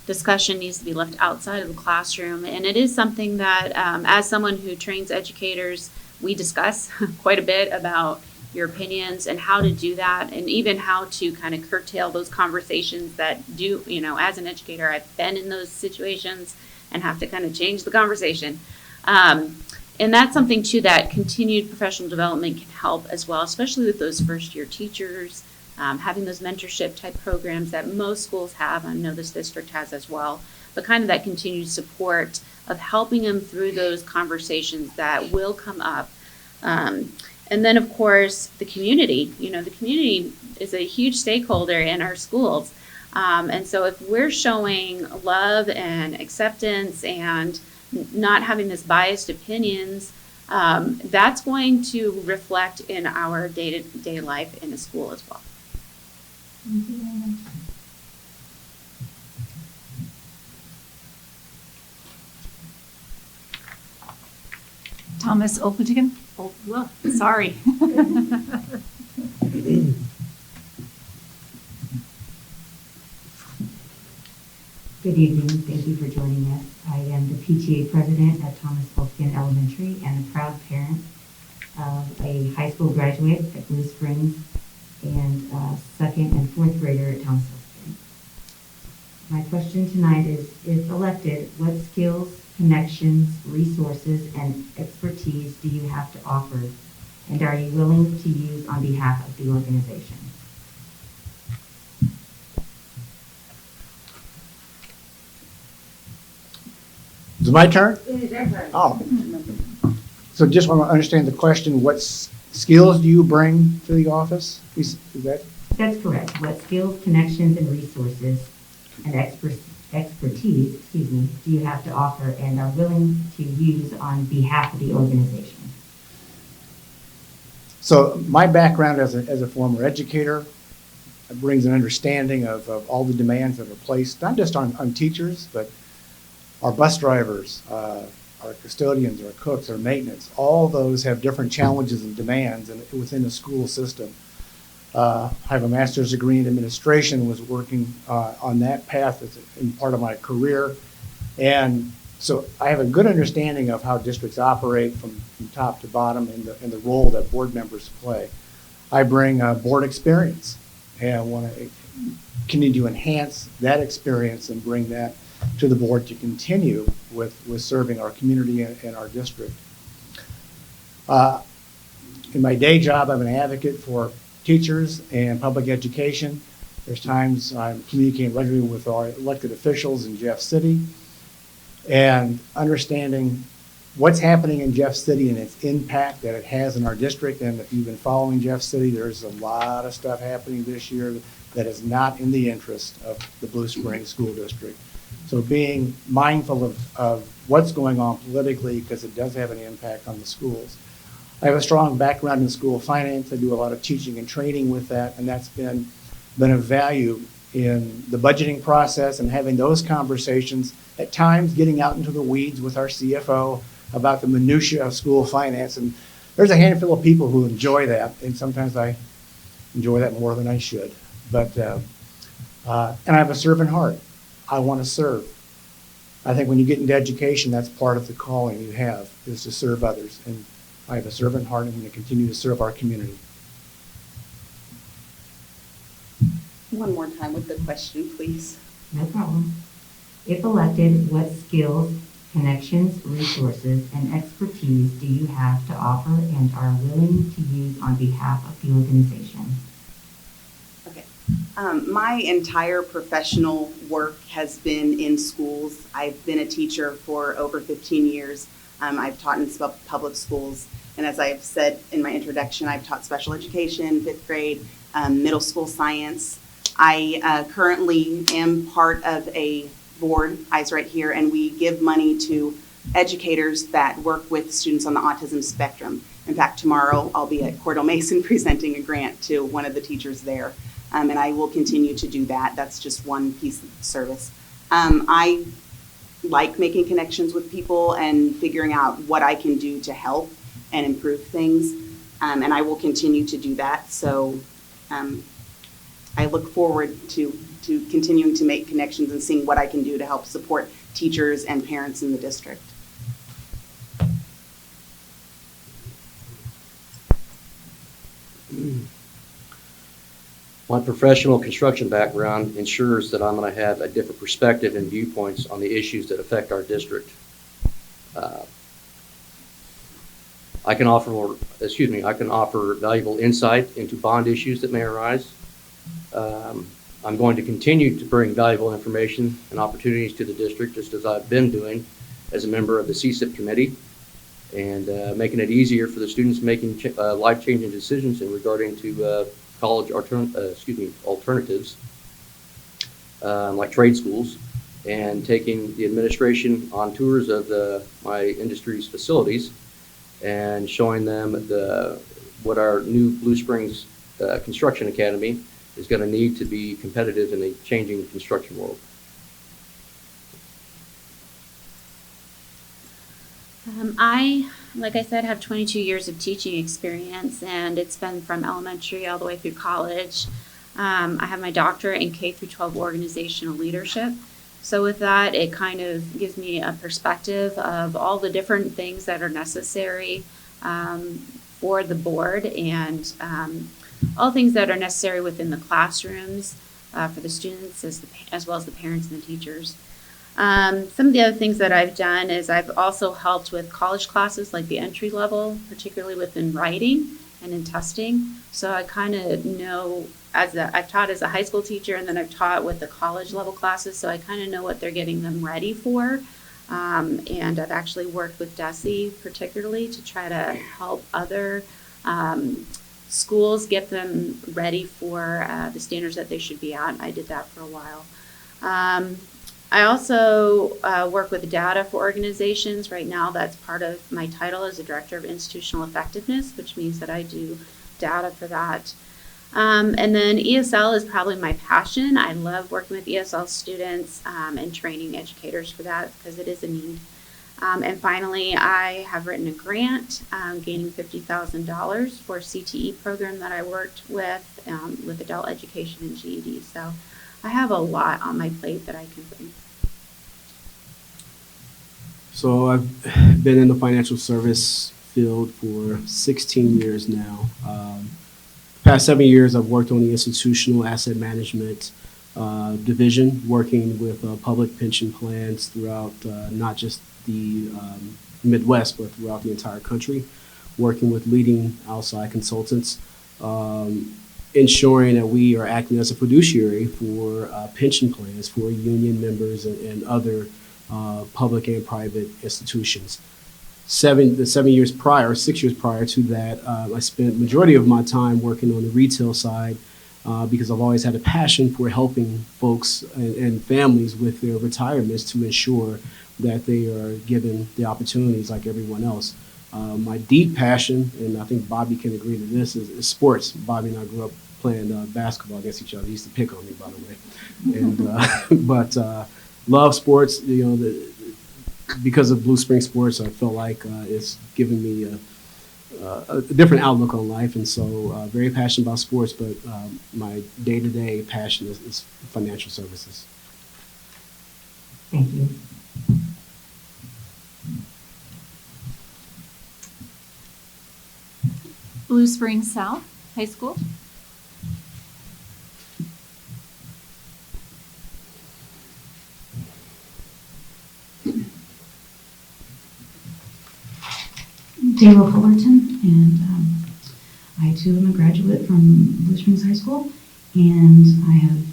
discussion needs to be left outside of the classroom, and it is something that, as someone who trains educators, we discuss quite a bit about your opinions and how to do that, and even how to kind of curtail those conversations that do, as an educator, I've been in those situations and have to kind of change the conversation. And that's something too that continued professional development can help as well, especially with those first year teachers, having those mentorship type programs that most schools have. I know this district has as well, but kind of that continued support of helping them through those conversations that will come up. And then, of course, the community. The community is a huge stakeholder in our schools. And so if we're showing love and acceptance and not having this biased opinions, that's going to reflect in our day-to-day life in the school as well. Thank you very much. Thomas Opetigan. Oh, well, sorry. Good evening. Thank you for joining us. I am the PTA president at Thomas Opetigan Elementary and a proud parent of a high school graduate at Blue Springs and a second and fourth grader at Thomas Opetigan. My question tonight is, if elected, what skills, connections, resources, and expertise do you have to offer, and are you willing to use on behalf of the organization? Is it my turn? It is your turn. Oh. So just want to understand the question, what skills do you bring to the office? Is that? That's correct. What skills, connections, and resources and expertise, do you have to offer and are willing to use on behalf of the organization? So my background as a former educator brings an understanding of all the demands that are placed, not just on teachers, but our bus drivers, our custodians, our cooks, our maintenance. All those have different challenges and demands within the school system. I have a master's degree in administration, was working on that path in part of my career. And so I have a good understanding of how districts operate from top to bottom and the role that board members play. I bring board experience and want to continue to enhance that experience and bring that to the board to continue with serving our community and our district. In my day job, I'm an advocate for teachers and public education. There's times I'm communicating regularly with our elected officials in Jeff City and understanding what's happening in Jeff City and its impact that it has in our district. And if you've been following Jeff City, there's a lot of stuff happening this year that is not in the interest of the Blue Springs School District. So being mindful of what's going on politically, because it does have an impact on the schools. I have a strong background in school finance. I do a lot of teaching and training with that, and that's been of value in the budgeting process and having those conversations, at times getting out into the weeds with our CFO about the minutia of school finance. And there's a handful of people who enjoy that, and sometimes I enjoy that more than I should. But and I have a servant heart. I want to serve. I think when you get into education, that's part of the calling you have, is to serve others. And I have a servant heart, and I'm going to continue to serve our community. One more time with the question, please. No problem. If elected, what skills, connections, resources, and expertise do you have to offer and are willing to use on behalf of the organization? Okay. My entire professional work has been in schools. I've been a teacher for over 15 years. I've taught in public schools. And as I've said in my introduction, I've taught special education, 5th grade, middle school science. I currently am part of a board, Eyes Right Here, and we give money to educators that work with students on the autism spectrum. In fact, tomorrow I'll be at Cordell Mason presenting a grant to one of the teachers there, and I will continue to do that. That's just one piece of service. I like making connections with people and figuring out what I can do to help and improve things, and I will continue to do that. So I look forward to continuing to make connections and seeing what I can do to help support teachers and parents in the district. My professional construction background ensures that I'm going to have a different perspective and viewpoints on the issues that affect our district. I can offer valuable insight into bond issues that may arise. I'm going to continue to bring valuable information and opportunities to the district, just as I've been doing as a member of the CSIP committee, and making it easier for the students making life-changing decisions in regarding to college alternatives, like trade schools, and taking the administration on tours of my industry's facilities and showing them what our new Blue Springs Construction Academy is going to need to be competitive in the changing construction world. Like I said, have 22 years of teaching experience, and it's been from elementary all the way through college. I have my doctorate in K-12 organizational leadership. So with that, it kind of gives me a perspective of all the different things that are necessary for the board, and all things that are necessary within the classrooms for the students as well as the parents and the teachers. Some of the other things that I've done is I've also helped with college classes like the entry level, particularly within writing and in testing. So I kind of know, I've taught as a high school teacher, and then I've taught with the college level classes, so I kind of know what they're getting them ready for. And I've actually worked with DESE particularly to try to help other schools get them ready for the standards that they should be at. I did that for a while. I also work with data for organizations. Right now, that's part of my title as a Director of Institutional Effectiveness, which means that I do data for that. And then ESL is probably my passion. I love working with ESL students and training educators for that because it is a need. And finally, I have written a grant gaining $50,000 for a CTE program that I worked with adult education and GED. So I have a lot on my plate that I can bring. So I've been in the financial service field for 16 years now. Past 7 years, I've worked on the institutional asset management division, working with public pension plans throughout not just the Midwest, but throughout the entire country, working with leading outside consultants, ensuring that we are acting as a fiduciary for pension plans for union members and other public and private institutions. 6 years prior to that, I spent majority of my time working on the retail side because I've always had a passion for helping folks and families with their retirements to ensure that they are given the opportunities like everyone else. My deep passion, and I think Bobby can agree to this, is sports. Bobby and I grew up playing basketball against each other. He used to pick on me, by the way. And but love sports. You know, because of Blue Spring Sports, I felt like it's given me a different outlook on life, and so very passionate about sports. But my day-to-day passion is financial services. Thank you. Blue Springs South High School. Dayla Fullerton, and I too am a graduate from Blue Springs High School, and I have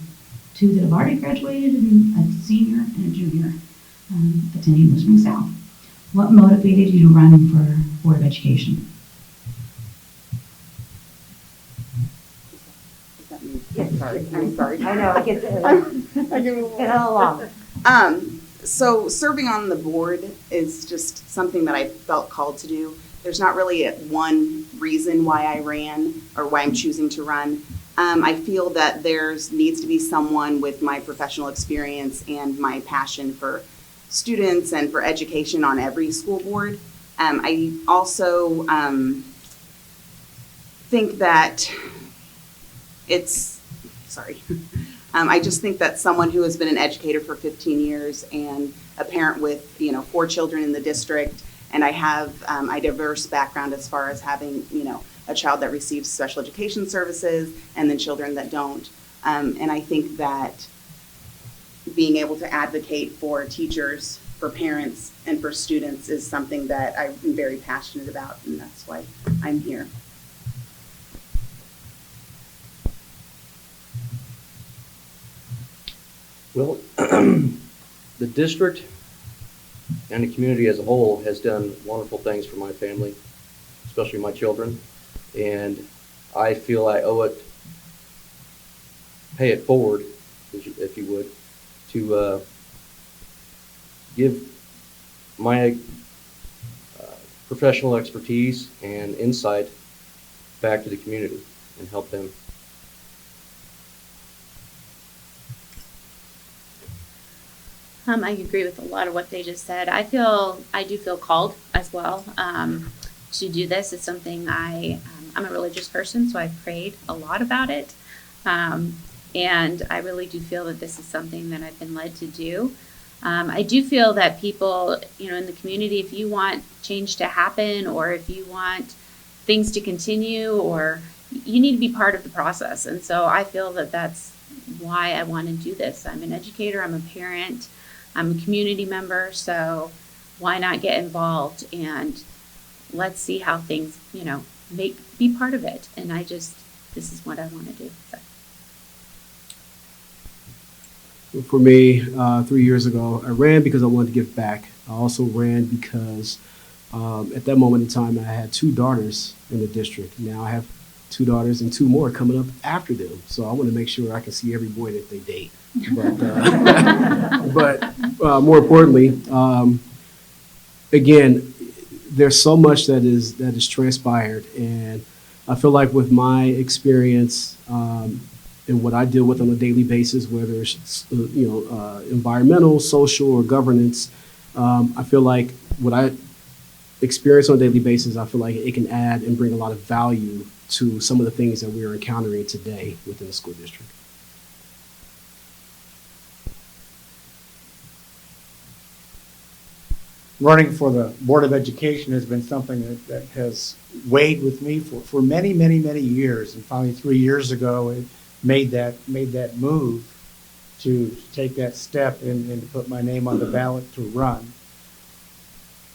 two that have already graduated, and a senior and a junior attending Blue Springs South. What motivated you to run for Board of Education? Yes, sorry, I'm sorry. I know, it gets a long. So serving on the board is just something that I felt called to do. There's not really one reason why I ran or why I'm choosing to run. I feel that needs to be someone with my professional experience and my passion for students and for education on every school board. I also think that I just think that someone who has been an educator for 15 years and a parent with 4 children in the district, and I have a diverse background as far as having a child that receives special education services and then children that don't. And I think that being able to advocate for teachers, for parents, and for students is something that I'm very passionate about, and that's why I'm here. Well, the district and the community as a whole has done wonderful things for my family, especially my children, and I feel I owe it, pay it forward, if you would, to give my professional expertise and insight back to the community and help them. I agree with a lot of what they just said. I do feel called as well to do this. It's something I'm a religious person, so I've prayed a lot about it. And I really do feel that this is something that I've been led to do. I do feel that people, in the community, if you want change to happen or if you want things to continue, or you need to be part of the process. And so I feel that that's why I want to do this. I'm an educator, I'm a parent, I'm a community member, so why not get involved and let's see how things, be part of it. And this is what I want to do. So. For me, 3 years ago, I ran because I wanted to give back. I also ran because at that moment in time, I had 2 daughters in the district. Now I have 2 daughters and 2 more coming up after them. So I want to make sure I can see every boy that they date. But more importantly, again, there's so much that is transpired, and I feel like with my experience and what I deal with on a daily basis, whether it's environmental, social, or governance, I feel like what I experience on a daily basis, I feel like it can add and bring a lot of value to some of the things that we're encountering today within the school district. Running for the Board of Education has been something that has weighed with me for many, many, many years. And finally 3 years ago, it made that move to take that step and to put my name on the ballot to run.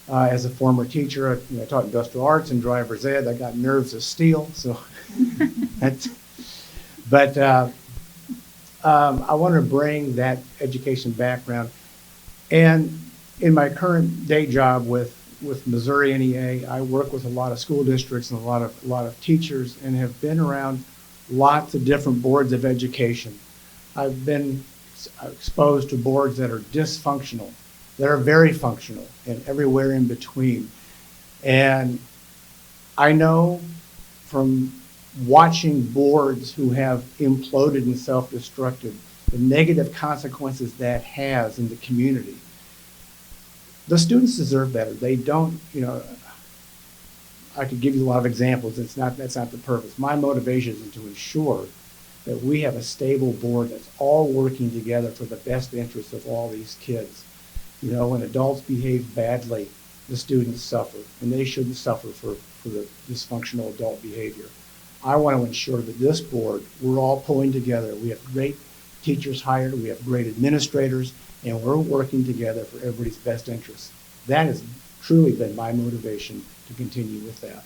As a former teacher, I taught industrial arts and driver's ed. I got nerves of steel, so but I want to bring that education background. And in my current day job with Missouri NEA, I work with a lot of school districts and a lot of teachers, and have been around lots of different boards of education. I've been exposed to boards that are dysfunctional, that are very functional, and everywhere in between. And I know from watching boards who have imploded and self-destructed the negative consequences that has in the community. The students deserve better. They don't, I could give you a lot of examples. That's not the purpose. My motivation is to ensure that we have a stable board that's all working together for the best interests of all these kids. When adults behave badly, the students suffer, and they shouldn't suffer for the dysfunctional adult behavior. I want to ensure that this board, we're all pulling together. We have great teachers hired, we have great administrators, and we're working together for everybody's best interests. That has truly been my motivation to continue with that.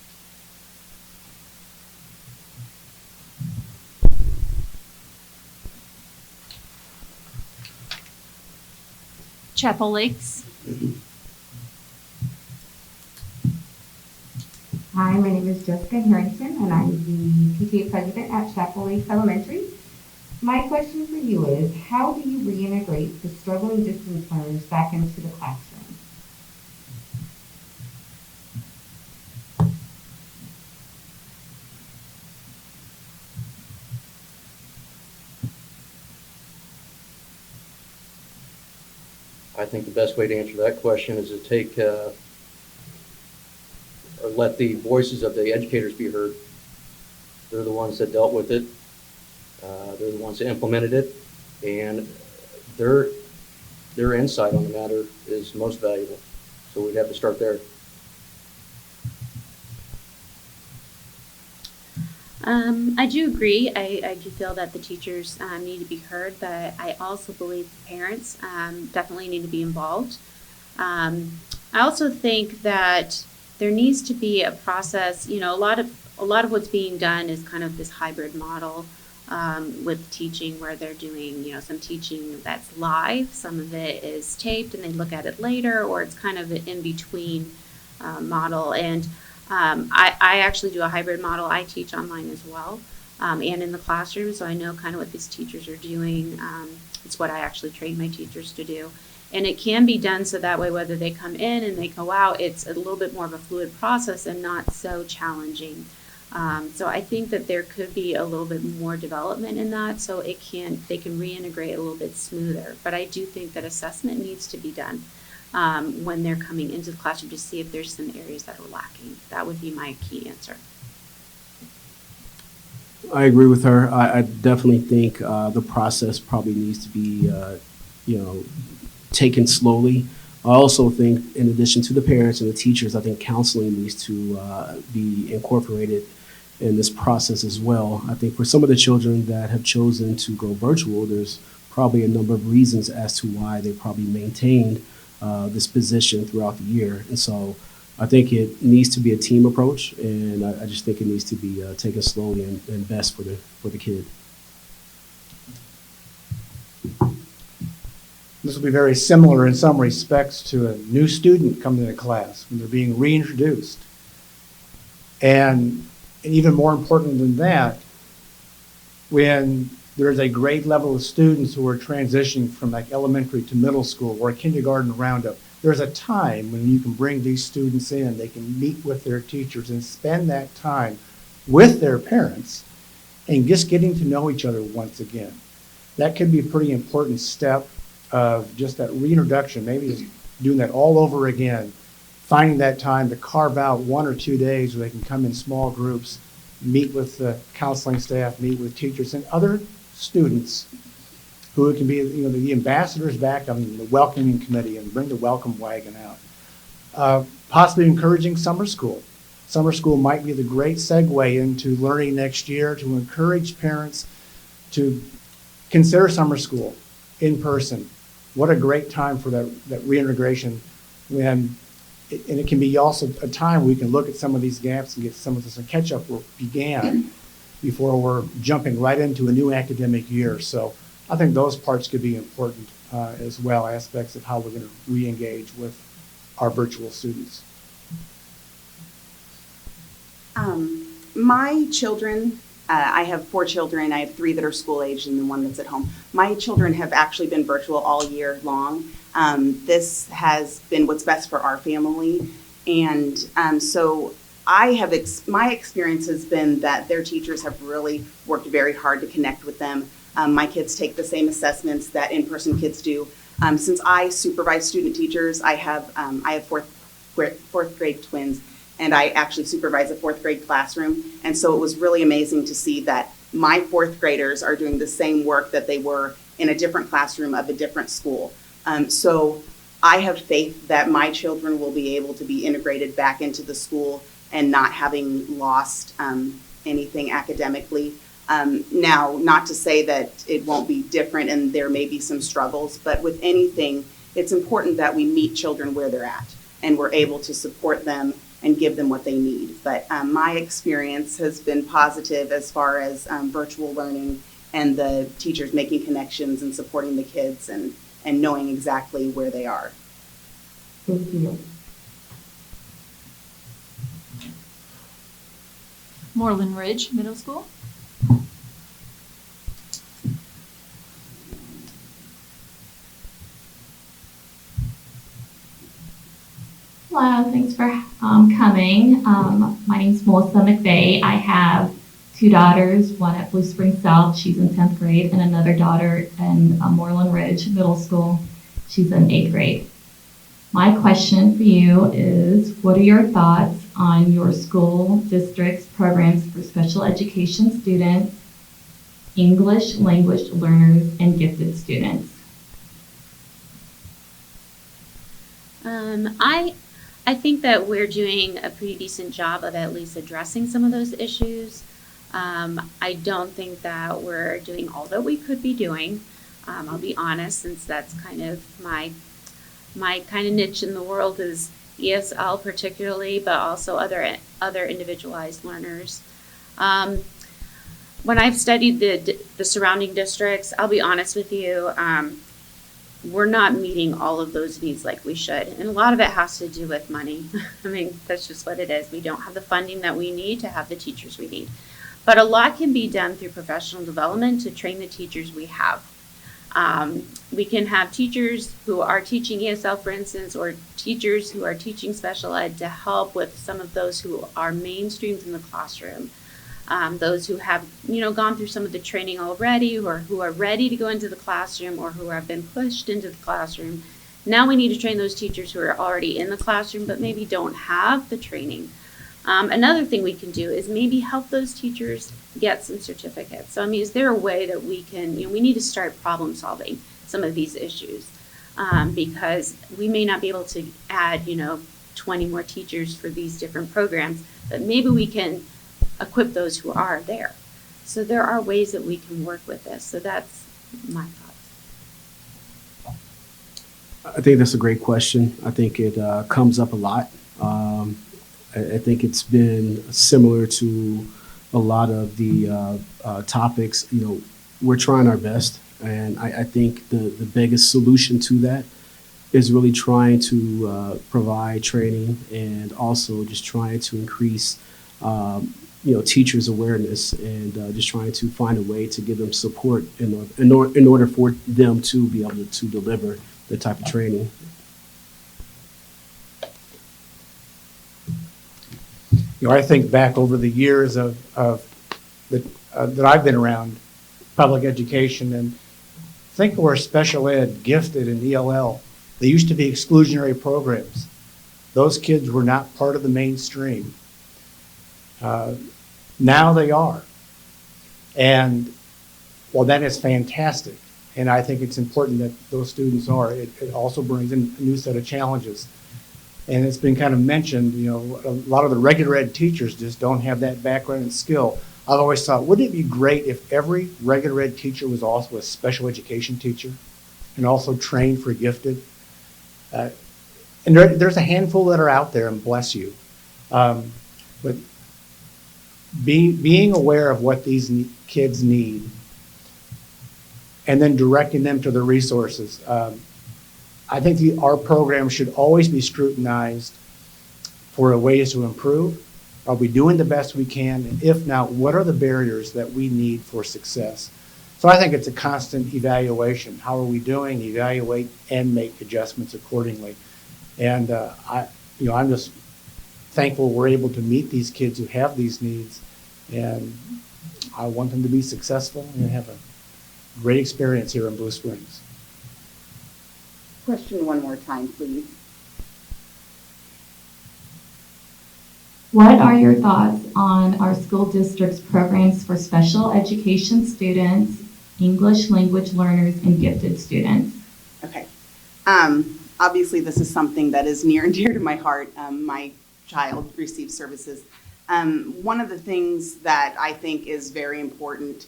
Chapel Lakes. Hi, my name is Jessica Harrington, and I'm the PTA president at Chapel Lakes Elementary. My question for you is, how do you reintegrate the struggling distance learners back into the classroom? I think the best way to answer that question is to take, or let the voices of the educators be heard. They're the ones that dealt with it. They're the ones that implemented it, and their insight on the matter is most valuable. So we'd have to start there. I do agree. I do feel that the teachers need to be heard, but I also believe parents definitely need to be involved. I also think that there needs to be a process. You know, a lot of what's being done is kind of this hybrid model with teaching, where they're doing, you know, some teaching that's live, some of it is taped, and they look at it later, or it's kind of an in-between model. And I actually do a hybrid model. I teach online as well, and in the classroom, so I know kind of what these teachers are doing. It's what I actually train my teachers to do. And it can be done so that way, whether they come in and they go out, it's a little bit more of a fluid process and not so challenging. So I think that there could be a little bit more development in that, so they can reintegrate a little bit smoother. But I do think that assessment needs to be done when they're coming into the classroom to see if there's some areas that are lacking. That would be my key answer. I agree with her. I definitely think the process probably needs to be, taken slowly. I also think, in addition to the parents and the teachers, I think counseling needs to be incorporated in this process as well. I think for some of the children that have chosen to go virtual, there's probably a number of reasons as to why they probably maintained this position throughout the year. And so I think it needs to be a team approach, and I just think it needs to be taken slowly and best for the kid. This will be very similar in some respects to a new student coming into class when they're being reintroduced. And even more important than that, when there's a grade level of students who are transitioning from like elementary to middle school or kindergarten roundup, there's a time when you can bring these students in, they can meet with their teachers and spend that time with their parents and just getting to know each other once again. That can be a pretty important step of just that reintroduction, maybe just doing that all over again, finding that time to carve out 1 or 2 days where they can come in small groups, meet with the counseling staff, meet with teachers and other students who can be, the ambassadors back on the welcoming committee and bring the welcome wagon out. Possibly encouraging summer school. Summer school might be the great segue into learning next year to encourage parents to consider summer school in person. What a great time for that reintegration and it can be also a time we can look at some of these gaps and get some of this catch up work began before we're jumping right into a new academic year. So I think those parts could be important as well, aspects of how we're going to re-engage with our virtual students. My children, I have 4 children. I have 3 that are school age and then 1 that's at home. My children have actually been virtual all year long. This has been what's best for our family. And so my experience has been that their teachers have really worked very hard to connect with them. My kids take the same assessments that in-person kids do. Since I supervise student teachers, I have 4th grade twins, and I actually supervise a 4th grade classroom. And so it was really amazing to see that my 4th graders are doing the same work that they were in a different classroom of a different school. So I have faith that my children will be able to be integrated back into the school and not having lost anything academically. Now, not to say that it won't be different and there may be some struggles, but with anything, it's important that we meet children where they're at and we're able to support them and give them what they need. But my experience has been positive as far as virtual learning and the teachers making connections and supporting the kids and knowing exactly where they are. Thank you. Moreland Ridge Middle School. Hello, thanks for coming. My name's Melissa McVeigh. I have two daughters, one at Blue Spring South, she's in 10th grade, and another daughter in Moreland Ridge Middle School, she's in 8th grade. My question for you is, what are your thoughts on your school district's programs for special education students, English language learners, and gifted students? I think that we're doing a pretty decent job of at least addressing some of those issues. I don't think that we're doing all that we could be doing. I'll be honest, since that's kind of my kind of niche in the world is ESL particularly, but also other individualized learners. When I've studied the surrounding districts, I'll be honest with you, we're not meeting all of those needs like we should. And a lot of it has to do with money. I mean, that's just what it is. We don't have the funding that we need to have the teachers we need. But a lot can be done through professional development to train the teachers we have. We can have teachers who are teaching ESL, for instance, or teachers who are teaching special ed to help with some of those who are mainstreamed in the classroom. Those who have, gone through some of the training already, or who are ready to go into the classroom, or who have been pushed into the classroom. Now we need to train those teachers who are already in the classroom, but maybe don't have the training. Another thing we can do is maybe help those teachers get some certificates. So, is there a way that we can, we need to start problem solving some of these issues, because we may not be able to add, 20 more teachers for these different programs, but maybe we can equip those who are there. So there are ways that we can work with this. So that's my thoughts. I think that's a great question. I think it comes up a lot. I think it's been similar to a lot of the topics. We're trying our best, and I think the biggest solution to that is really trying to provide training and also just trying to increase teachers' awareness and just trying to find a way to give them support in order for them to be able to deliver the type of training. I think back over the years that I've been around public education, and think of where special ed, gifted, and ELL, they used to be exclusionary programs. Those kids were not part of the mainstream. Now they are. And, well, that is fantastic. And I think it's important that those students are. It also brings in a new set of challenges. And it's been kind of mentioned, a lot of the regular ed teachers just don't have that background and skill. I've always thought, wouldn't it be great if every regular ed teacher was also a special education teacher and also trained for gifted? And there's a handful that are out there, and bless you. But being aware of what these kids need and then directing them to the resources. I think our program should always be scrutinized for ways to improve. Are we doing the best we can? And if not, what are the barriers that we need for success? So I think it's a constant evaluation. How are we doing? Evaluate and make adjustments accordingly. And I'm just thankful we're able to meet these kids who have these needs, and I want them to be successful and have a great experience here in Blue Springs. Question one more time, please. What are your thoughts on our school district's programs for special education students, English language learners, and gifted students? Okay. obviously this is something that is near and dear to my heart. My child receives services. One of the things that I think is very important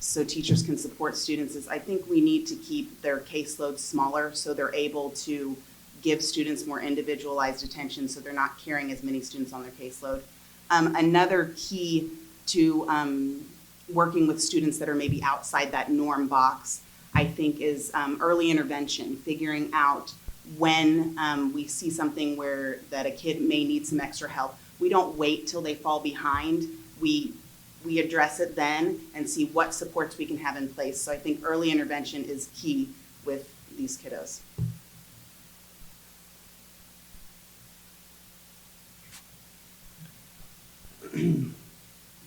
so teachers can support students is I think we need to keep their caseloads smaller so they're able to give students more individualized attention so they're not carrying as many students on their caseload. Another key to working with students that are maybe outside that norm box, I think, is early intervention, figuring out when we see something where that a kid may need some extra help. We don't wait till they fall behind. We address it then and see what supports we can have in place. So I think early intervention is key with these kiddos.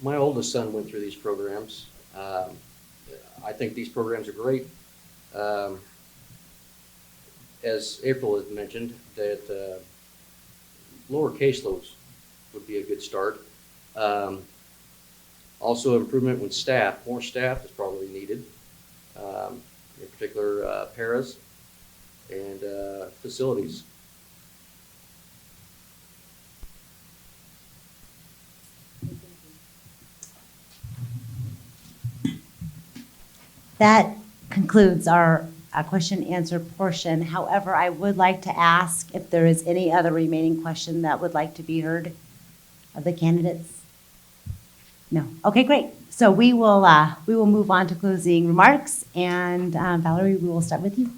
My oldest son went through these programs. I think these programs are great. As April has mentioned, that lower caseloads would be a good start. Also improvement with staff. More staff is probably needed, in particular paras and facilities. That concludes our question and answer portion. However, I would like to ask if there is any other remaining question that would like to be heard of the candidates. No. Okay, great. So we will move on to closing remarks, and Valerie, we will start with you.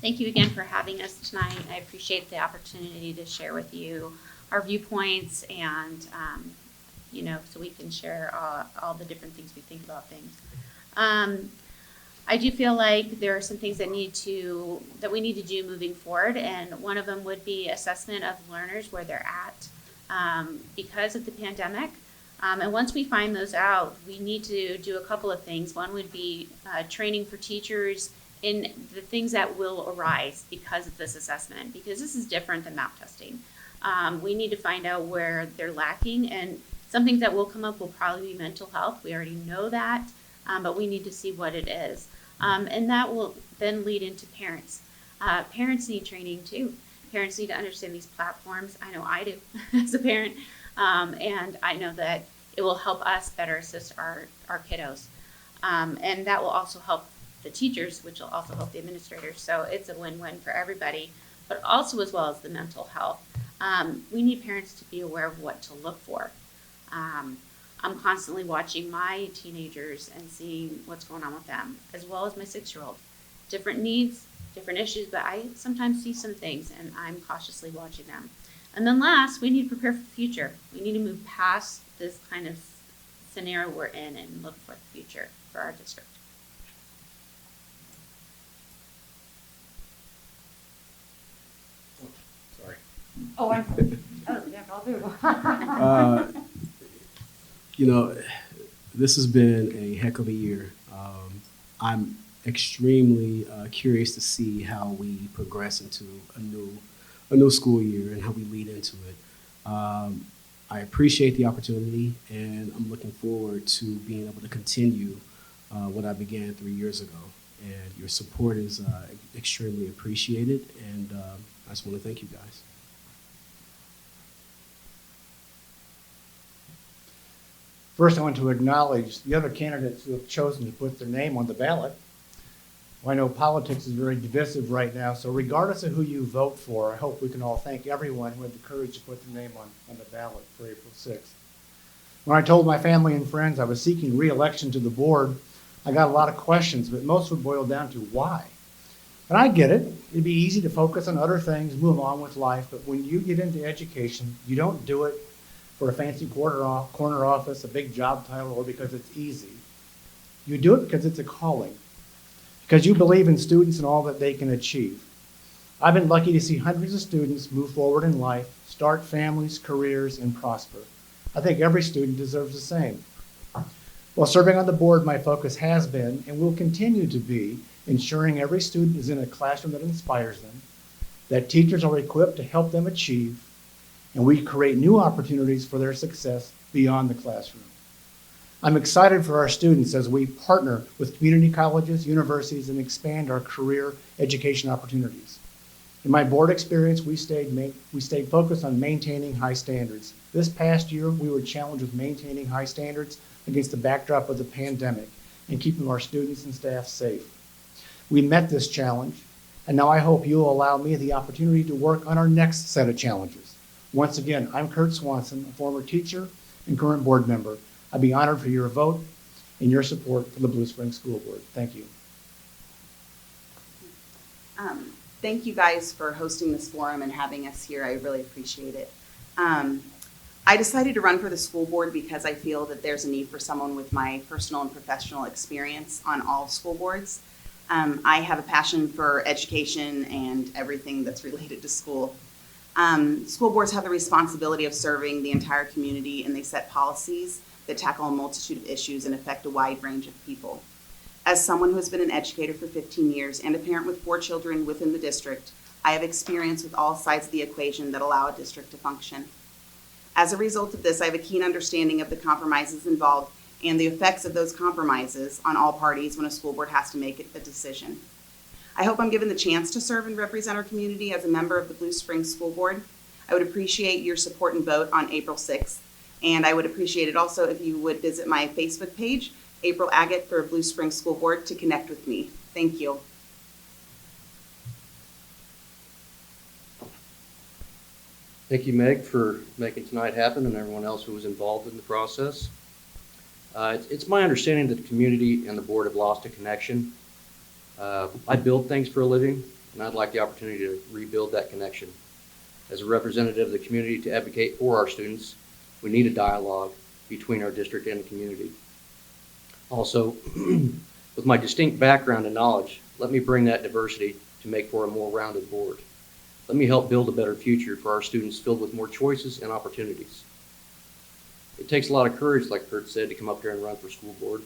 Thank you again for having us tonight. I appreciate the opportunity to share with you our viewpoints and so we can share all the different things we think about things. I do feel like there are some things that we need to do moving forward, and one of them would be assessment of learners where they're at because of the pandemic. And once we find those out, we need to do a couple of things. One would be training for teachers in the things that will arise because of this assessment, because this is different than map testing. We need to find out where they're lacking, and something that will come up will probably be mental health. We already know that, but we need to see what it is. And that will then lead into parents. Parents need training too. Parents need to understand these platforms. I know I do as a parent, and I know that it will help us better assist our kiddos. And that will also help the teachers, which will also help the administrators. So it's a win-win for everybody, but also as well as the mental health. We need parents to be aware of what to look for. I'm constantly watching my teenagers and seeing what's going on with them, as well as my 6-year-old. Different needs, different issues, but I sometimes see some things and I'm cautiously watching them. And then last, we need to prepare for the future. We need to move past this kind of scenario we're in and look for the future for our district. Sorry. Oh, I'm This has been a heck of a year. I'm extremely curious to see how we progress into a new school year and how we lead into it. I appreciate the opportunity, and I'm looking forward to being able to continue what I began 3 years ago. And your support is extremely appreciated, and I just want to thank you guys. First, I want to acknowledge the other candidates who have chosen to put their name on the ballot. Well, I know politics is very divisive right now, so regardless of who you vote for, I hope we can all thank everyone who had the courage to put their name on the ballot for April 6th. When I told my family and friends I was seeking re-election to the board, I got a lot of questions, but most would boil down to why. And I get it. It'd be easy to focus on other things, move on with life, but when you get into education, you don't do it for a fancy corner office, a big job title, or because it's easy. You do it because it's a calling, because you believe in students and all that they can achieve. I've been lucky to see hundreds of students move forward in life, start families, careers, and prosper. I think every student deserves the same. While serving on the board, my focus has been and will continue to be ensuring every student is in a classroom that inspires them, that teachers are equipped to help them achieve, and we create new opportunities for their success beyond the classroom. I'm excited for our students as we partner with community colleges, universities, and expand our career education opportunities. In my board experience, we stayed focused on maintaining high standards. This past year, we were challenged with maintaining high standards against the backdrop of the pandemic and keeping our students and staff safe. We met this challenge, and now I hope you will allow me the opportunity to work on our next set of challenges. Once again, I'm Kurt Swanson, a former teacher and current board member. I'd be honored for your vote and your support for the Blue Springs School Board. Thank you. Thank you guys for hosting this forum and having us here. I really appreciate it. I decided to run for the school board because I feel that there's a need for someone with my personal and professional experience on all school boards. I have a passion for education and everything that's related to school. School boards have the responsibility of serving the entire community, and they set policies that tackle a multitude of issues and affect a wide range of people. As someone who has been an educator for 15 years and a parent with 4 children within the district, I have experience with all sides of the equation that allow a district to function. As a result of this, I have a keen understanding of the compromises involved and the effects of those compromises on all parties when a school board has to make a decision. I hope I'm given the chance to serve and represent our community as a member of the Blue Springs School Board. I would appreciate your support and vote on April 6th. And I would appreciate it also if you would visit my Facebook page, April Agate for Blue Springs School Board, to connect with me. Thank you. Thank you, Meg, for making tonight happen and everyone else who was involved in the process. It's my understanding that the community and the board have lost a connection. I build things for a living, and I'd like the opportunity to rebuild that connection. As a representative of the community to advocate for our students, we need a dialogue between our district and the community. Also, with my distinct background and knowledge, let me bring that diversity to make for a more rounded board. Let me help build a better future for our students filled with more choices and opportunities. It takes a lot of courage, like Kurt said, to come up here and run for school board.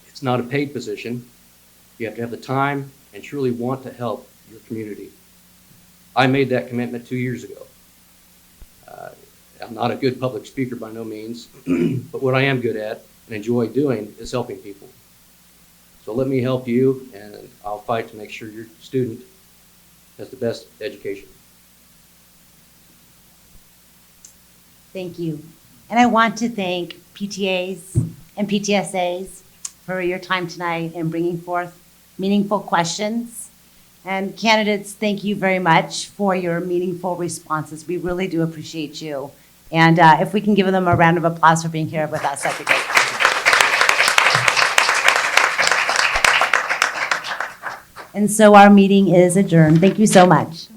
It's not a paid position. You have to have the time and truly want to help your community. I made that commitment 2 years ago. I'm not a good public speaker by no means, but what I am good at and enjoy doing is helping people. So let me help you, and I'll fight to make sure your student has the best education. Thank you. And I want to thank PTAs and PTSAs for your time tonight and bringing forth meaningful questions. And candidates, thank you very much for your meaningful responses. We really do appreciate you. And if we can give them a round of applause for being here with us, that'd be great. And so our meeting is adjourned. Thank you so much.